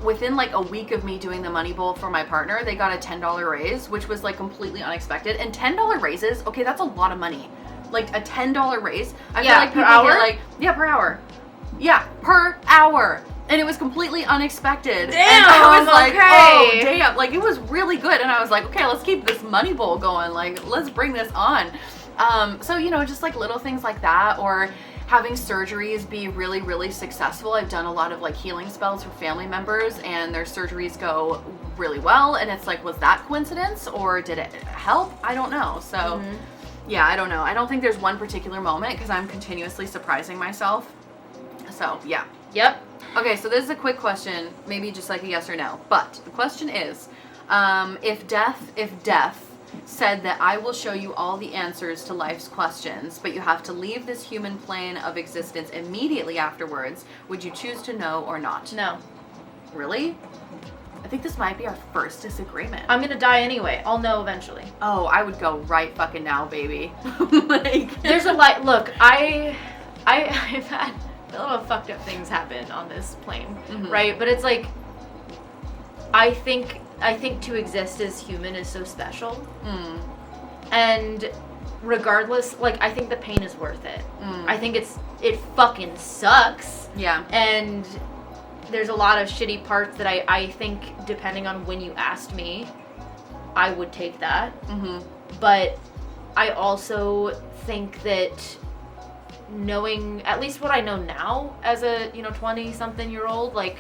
within, like, a week of me doing the money bowl for my partner, they got a $10 raise, which was, like, completely unexpected. And $10 raises, okay, that's a lot of money. Like, a $10 raise. I feel like per hour? Per hour. Yeah, per hour. And it was completely unexpected. Damn, and I was like, okay. oh, damn. Like, it was really good. And I was like, okay, let's keep this money bowl going. Like, let's bring this on. So, you know, just, like, little things like that, or having surgeries be really, really successful. I've done a lot of, like, healing spells for family members, and their surgeries go really well. And it's like, was that coincidence, or did it help? I don't know. So, yeah, I don't know. I don't think there's one particular moment, because I'm continuously surprising myself. So, yeah. Yep. Okay, so this is a quick question, maybe just like a yes or no. But the question is, if death said that I will show you all the answers to life's questions, but you have to leave this human plane of existence immediately afterwards, would you choose to know or not? No. Really? I think this might be our first disagreement. I'm gonna die anyway. I'll know eventually. Oh, I would go right fucking now, baby. Like, there's a lot. Look, I've had a lot of fucked up things happen on this plane, right? But it's like, I think to exist as human is so special, and regardless, like, I think the pain is worth it. I think it fucking sucks. Yeah. And there's a lot of shitty parts that I think, depending on when you asked me, I would take that. But I also think that knowing, at least what I know now as a, 20-something-year-old, like,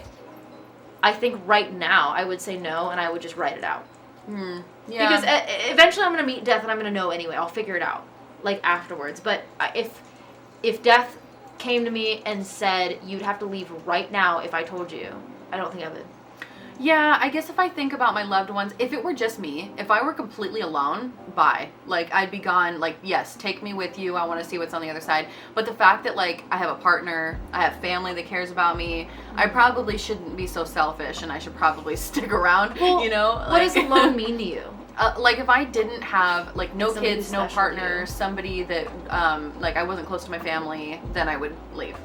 I think right now I would say no, and I would just write it out. Yeah. Because eventually I'm going to meet death, and I'm going to know anyway. I'll figure it out, like, afterwards. But if death came to me and said, you'd have to leave right now if I told you, I don't think I would. Yeah, I guess if I think about my loved ones, if it were just me, if I were completely alone, bye. Like, I'd be gone. Like, yes, take me with you. I want to see what's on the other side. But the fact that, like, I have a partner, I have family that cares about me, I probably shouldn't be so selfish, and I should probably stick around, Well, Like, what does alone mean to you? Like, if I didn't have, like, no Somebody kids, who's no special to partner, you. somebody that, like, I wasn't close to my family, then I would leave.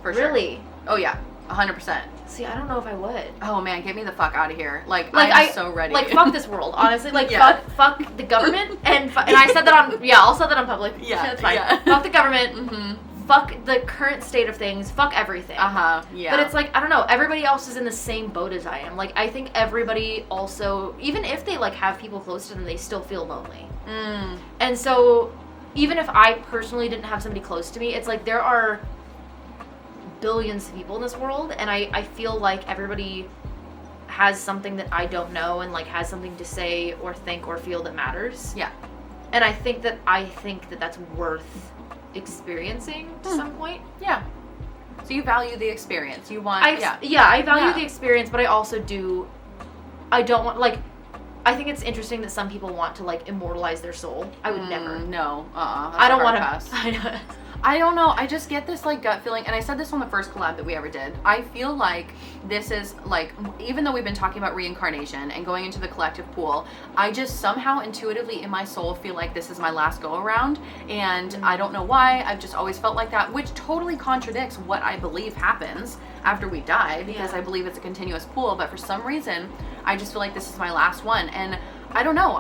For sure. Really? Oh, yeah. 100%. See, I don't know if I would. Oh man, get me the fuck out of here! Like Like, I'm so ready. Like, fuck this world, honestly. Like, Yeah. fuck the government, and I said that on, I'll say that on public. Yeah, That's fine. yeah. Fuck the government, fuck the current state of things, fuck everything. Yeah. But it's like, I don't know, everybody else is in the same boat as I am. Like, I think everybody also, even if they, like, have people close to them, they still feel lonely. And so, even if I personally didn't have somebody close to me, it's like, there are billions of people in this world, and I feel like everybody has something that I don't know, and, like, has something to say or think or feel that matters. Yeah. And I think that that's worth experiencing to some point. Yeah. So you value the experience. You want. I value Yeah. the experience, but I also I don't want, like, I think it's interesting that some people want to, like, immortalize their soul. I would never. No. I don't want to. I don't know. I just get this, like, gut feeling, and I said this on the first collab that we ever did. I feel like this is, like, even though we've been talking about reincarnation and going into the collective pool, I just somehow intuitively in my soul feel like this is my last go around, and I don't know why. I've just always felt like that, which totally contradicts what I believe happens after we die, because I believe it's a continuous pool, but for some reason, I just feel like this is my last one, and I don't know.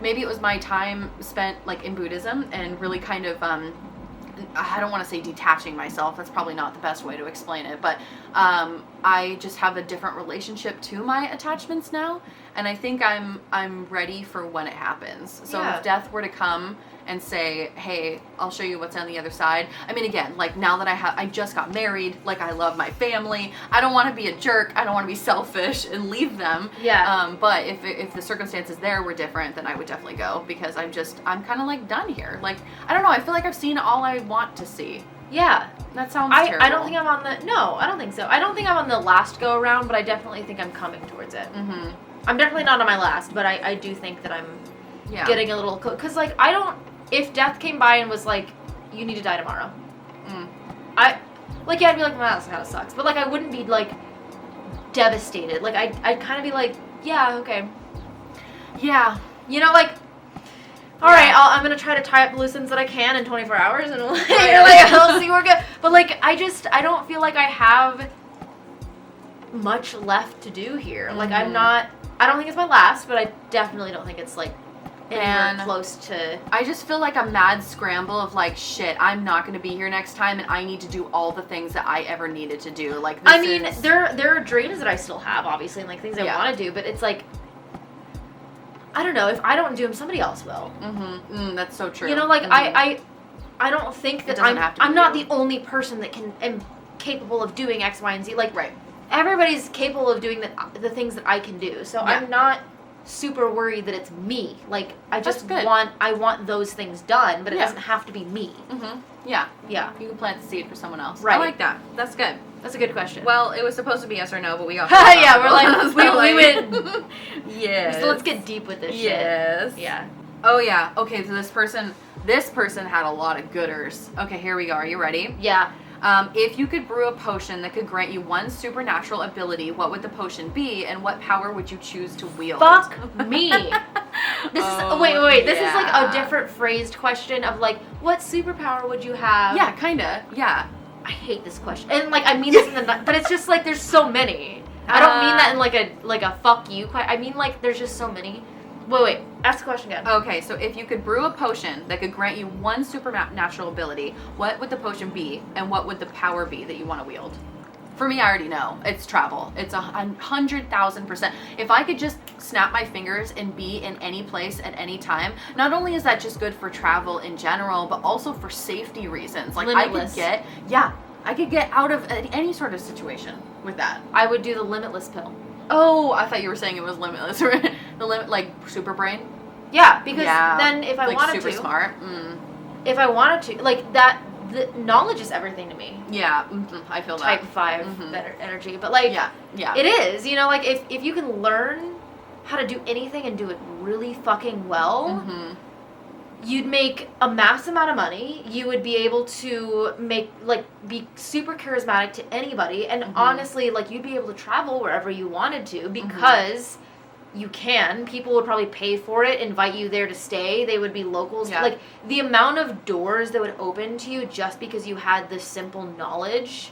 Maybe it was my time spent, like, in Buddhism and really kind of, I don't want to say detaching myself. That's probably not the best way to explain it. But I just have a different relationship to my attachments now. And I think I'm ready for when it happens. So if death were to come and say, hey, I'll show you what's on the other side. I mean, again, like, now that I just got married, like, I love my family. I don't want to be a jerk. I don't want to be selfish and leave them. Yeah. But if the circumstances there were different, then I would definitely go, because I'm kind of, like, done here. Like, I don't know. I feel like I've seen all I want to see. Yeah. That sounds terrible. I don't think I'm on no, I don't think so. I don't think I'm on the last go around, but I definitely think I'm coming towards it. I'm definitely not on my last, but I do think that I'm getting a little, because, like, if death came by and was like, you need to die tomorrow, I'd be like, well, that kind of sucks, but, like, I wouldn't be, like, devastated. Like, I'd kind of be like, yeah, okay. Yeah. Like, all right, I'm gonna try to tie up loose ends that I can in 24 hours, and like, I'll see where it goes. But, like, I don't feel like I have much left to do here. Like, I don't think it's my last, but I definitely don't think it's, like, anywhere close to. I just feel like a mad scramble of, like, shit, I'm not going to be here next time, and I need to do all the things that I ever needed to do. Like, there are dreams that I still have, obviously, and, like, things I want to do, but it's like, I don't know, if I don't do them, somebody else will. That's so true. Like, I don't think that I'm not the only person that am capable of doing X, Y, and Z. Like, everybody's capable of doing the things that I can do, so I'm not super worried that it's me. Like, I just want those things done, but it doesn't have to be me. Yeah. You can plant the seed for someone else. I like that. That's good. That's a good question. Well, it was supposed to be yes or no, but we got yeah, we're like, we went. Yes. So let's get deep with this shit. Yes. Yeah. Oh yeah. Okay, so this person had a lot of gooders. Okay, here we go. Are you ready? Yeah. If you could brew a potion that could grant you one supernatural ability, what would the potion be, and what power would you choose to wield? Fuck me. Wait. This is, like, a different phrased question of, like, what superpower would you have? Yeah, kinda. Yeah. I hate this question, and, like, I mean this in the, but it's just, like, there's so many. I don't mean that in, like a fuck you. I mean, like, there's just so many. Wait. Ask the question again. Okay, so if you could brew a potion that could grant you one supernatural ability, what would the potion be, and what would the power be that you want to wield? For me, I already know. It's travel. It's 100,000%. If I could just snap my fingers and be in any place at any time, not only is that just good for travel in general, but also for safety reasons. Like Limitless. I could get out of any sort of situation with that. I would do the limitless pill. Oh, I thought you were saying it was limitless. The limit, like super brain. Yeah, because then if I like wanted super to, smart. if I wanted to, like that, the knowledge is everything to me. Yeah, I feel that. Type 5 better energy, but like, yeah, it is. You know, like if you can learn how to do anything and do it really fucking well, you'd make a mass amount of money. You would be able to be super charismatic to anybody, and honestly, like you'd be able to travel wherever you wanted to because. You can. People would probably pay for it, invite you there to stay. They would be locals. Yeah. Like, the amount of doors that would open to you just because you had this simple knowledge,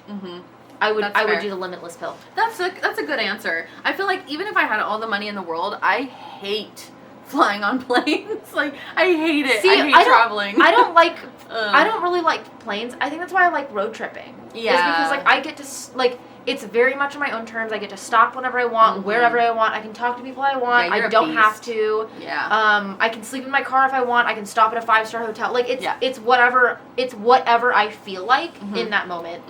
I would do the limitless pill. That's a good answer. I feel like even if I had all the money in the world, I hate flying on planes. Like, I hate it. See, I hate traveling. I don't really like planes. I think that's why I like road tripping. Yeah. Is because, like, I get to, it's very much on my own terms. I get to stop whenever I want, wherever I want. I can talk to people I want. Yeah, I don't have to. Yeah. I can sleep in my car if I want. I can stop at a 5-star hotel. Like it's whatever I feel like in that moment.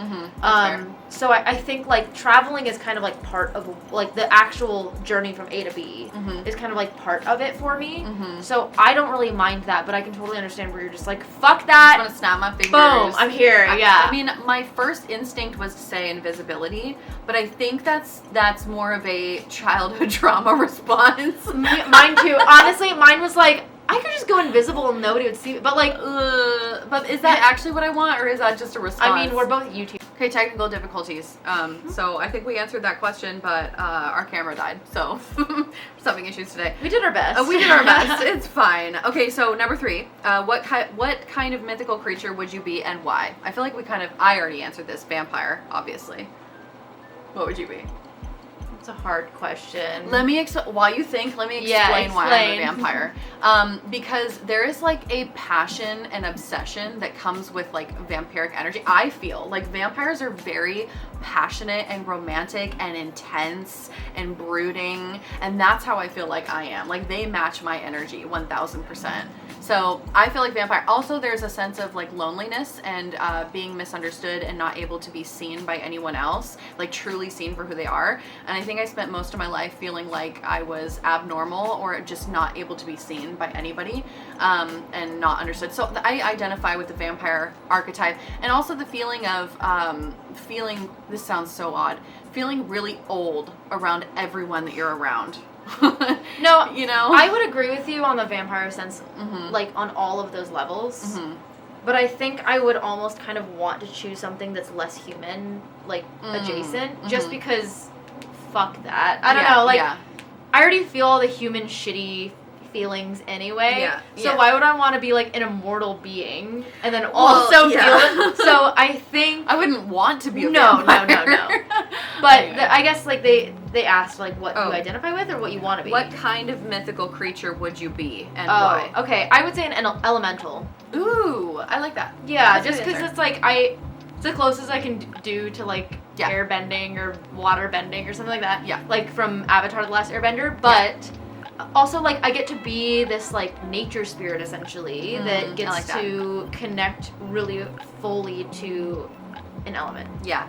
So I think like traveling is kind of like part of like the actual journey from A to B is kind of like part of it for me. So I don't really mind that, but I can totally understand where you're just like, fuck that. I want to snap my fingers. Boom, I'm here. I mean, my first instinct was to say invisibility, but I think that's more of a childhood trauma response. Mine too. Honestly, mine was like, I could just go invisible and nobody would see me. But like, but is that actually what I want, or is that just a response? I mean, we're both YouTube. Okay, technical difficulties. So I think we answered that question, but our camera died, so we're having issues today. We did our best. We did our best. It's fine. Okay, so number 3. What kind of mythical creature would you be and why? I feel like I already answered this. Vampire, obviously. What would you be? It's a hard question. Let me explain why I'm a vampire. Because there is like a passion and obsession that comes with like vampiric energy. I feel like vampires are very passionate and romantic and intense and brooding, and that's how I feel like I am. Like they match my energy 1000%. So I feel like vampire. Also, there's a sense of like loneliness and being misunderstood and not able to be seen by anyone else, like truly seen for who they are. And I think I spent most of my life feeling like I was abnormal or just not able to be seen by anybody and not understood. So I identify with the vampire archetype, and also the feeling of this sounds so odd, feeling really old around everyone that you're around. No, you know, I would agree with you on the vampire sense, like on all of those levels. But I think I would almost kind of want to choose something that's less human, like adjacent, just because fuck that. I don't know, like I already feel all the human shitty feelings anyway. So why would I want to be like an immortal being and then also feel it? So I think I wouldn't want to be a vampire. No. But anyway. I guess like they asked like what you identify with or what you want to be. What kind of mythical creature would you be and why? Okay, I would say an elemental. Ooh, I like that. Yeah, just because it's like it's the closest I can do to like air bending or water bending or something like that. Yeah. Like from Avatar: The Last Airbender, but also like I get to be this like nature spirit essentially that gets to connect really fully to an element. Yeah,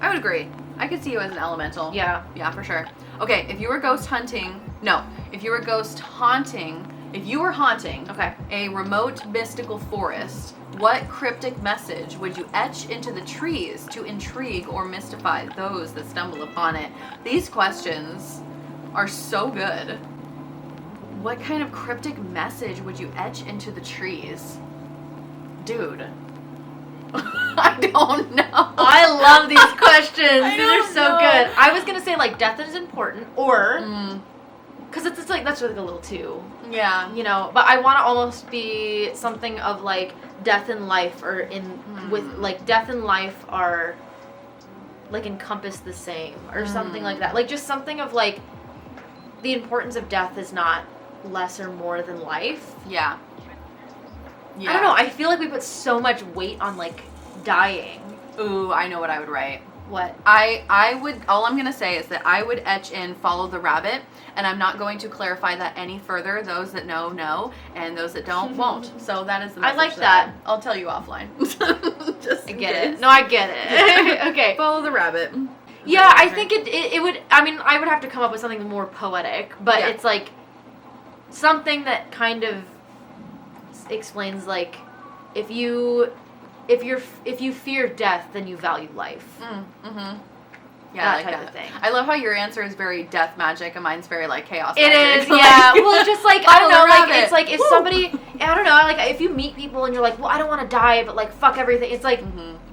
I would agree. I could see you as an elemental. Yeah, for sure. Okay, if you were haunting a remote mystical forest, what cryptic message would you etch into the trees to intrigue or mystify those that stumble upon it? These questions are so good. What kind of cryptic message would you etch into the trees? Dude. I don't know. I love these questions. These are so know. good. I was going to say like death is important or because it's like that's like a little too. Yeah. You know, but I want to almost be something of like death and life or with like death and life are like encompass the same or something like that. Like just something of like the importance of death is not less or more than life. Yeah. Yeah. I don't know. I feel like we put so much weight on like dying. Ooh, I know what I would write. What? I would, all I'm going to say is that I would etch in follow the rabbit, and I'm not going to clarify that any further. Those that know, and those that don't, won't. So that is the message. I like that. I'll tell you offline. Just I get it. No, I get it. Okay. Follow the rabbit. Yeah, I think it would, I mean, I would have to come up with something more poetic, but Yeah. it's like something that kind of explains like if you fear death, then you value life. Mm-hmm. Yeah, That I like type that. of thing. I love how your answer is very death magic and mine's very like chaos It magic. is, yeah. Well, just like, I don't know, Follow the like, rabbit. it's like if Woo! somebody, I don't know, like if you meet people and you're like, well, I don't want to die, but like, fuck everything. It's like,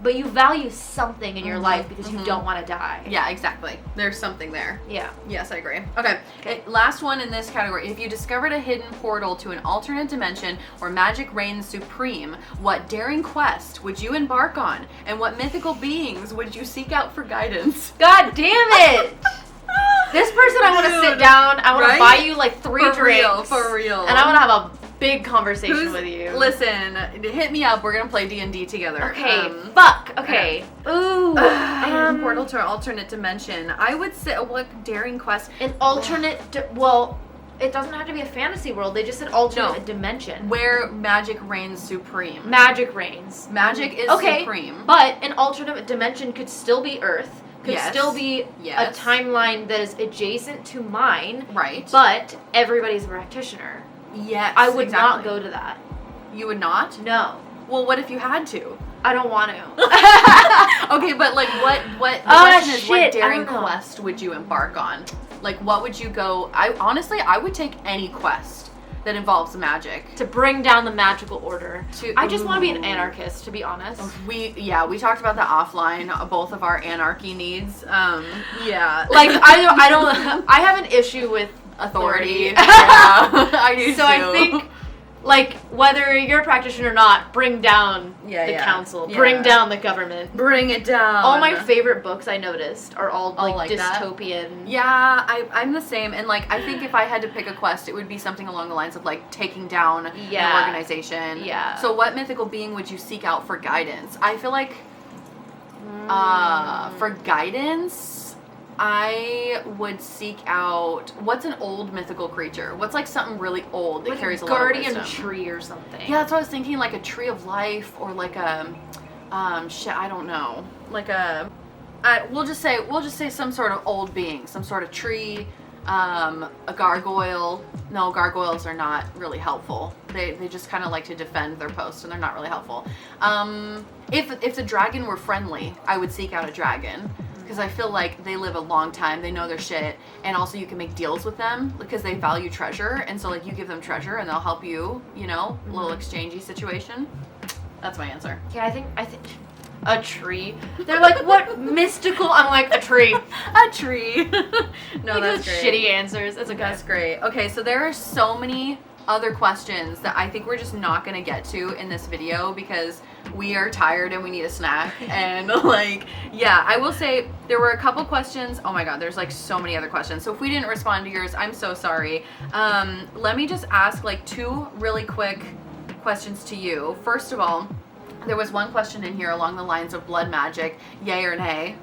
but you value something in your life because you don't want to die. Yeah, exactly. There's something there. Yeah. Yes, I agree. Okay. Last one in this category. If you discovered a hidden portal to an alternate dimension where magic reigns supreme, what daring quest would you embark on? And what mythical beings would you seek out for guidance? God damn it! This person, I want to sit down. I want to buy you like 3 drinks. For real. And I want to have a big conversation with you. Listen, hit me up. We're gonna play D&D together. Okay. Fuck. Okay. Ooh. Portal to an alternate dimension. I would say what daring quest? An alternate. Well, it doesn't have to be a fantasy world. They just said alternate dimension. Where magic reigns supreme. Magic reigns. Magic is supreme. But an alternate dimension could still be Earth. Could Yes. still be Yes. a timeline that is adjacent to mine. Right. But everybody's a practitioner. Yes. I would not exactly. go to that. You would not? No. Well, what if you had to? I don't want to. Okay, but like what the Oh, question is, what shit, I daring don't know. quest would you embark on? Like what would you go? I would take any quest that involves magic. To bring down the magical order. I just want to be an Ooh. anarchist, to be honest. We talked about that offline, both of our anarchy needs. Yeah. Like I have an issue with authority. authority. Yeah, I do So too. I think, like, whether you're a practitioner or not, bring down the council, bring down the government. Bring it down. All my favorite books I noticed are all like that? dystopian. Yeah, I'm the same. And like, I think if I had to pick a quest, it would be something along the lines of like taking down an organization. Yeah. So what mythical being would you seek out for guidance? I feel like for guidance, I would seek out, what's an old mythical creature? What's like something really old that Like carries a a lot of guardian wisdom? tree or something. Yeah, that's what I was thinking, like a tree of life or like a I don't know. Like we'll just say some sort of old being, some sort of tree, a gargoyle. No, gargoyles are not really helpful. They just kind of like to defend their post and they're not really helpful. If the dragon were friendly, I would seek out a dragon. Because I feel like they live a long time, they know their shit, and also you can make deals with them because they value treasure, and so like you give them treasure and they'll help you, you know, a little exchangey situation. That's my answer. Yeah, I think a tree. They're like, what mystical? I'm like, a tree. A tree. No, Like that's those great. shitty answers. That's okay. That's great. Okay, so there are so many other questions that I think we're just not gonna get to in this video because we are tired and we need a snack. And like, yeah, I will say there were a couple questions. Oh my god, there's like so many other questions. So if we didn't respond to yours, I'm so sorry. Let me just ask like 2 really quick questions to you. First of all, there was one question in here along the lines of blood magic, yay or nay?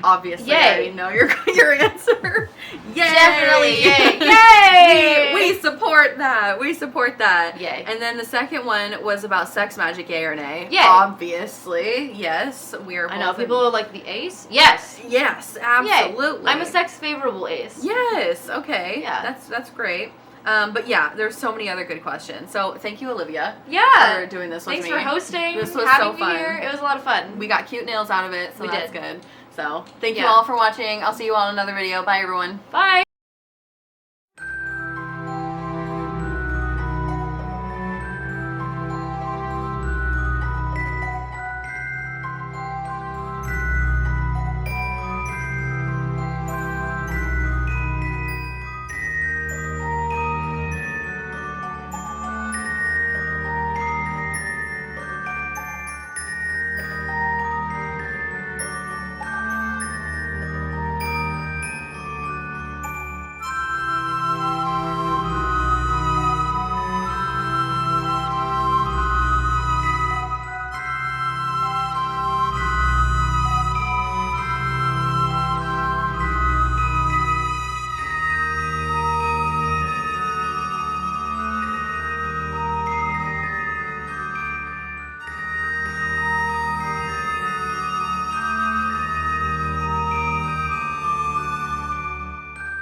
Obviously, Yay. I already know your answer. Yay! Definitely yay. Yay! We support that. We support that. Yay. And then the second one was about sex magic, yay or nay? Yay. Obviously, yes. We are. I know both people are like the ace. Yes. Yes, absolutely. Yay. I'm a sex favorable ace. Yes. Okay. Yeah. That's great. But yeah, there's so many other good questions. So thank you, Olivia. Yeah. For doing this with Thanks me. for hosting. This was having so fun. me here. It was a lot of fun. We got cute nails out of it, so We that's did. good. So thank you Yeah. all for watching. I'll see you all in another video. Bye, everyone. Bye.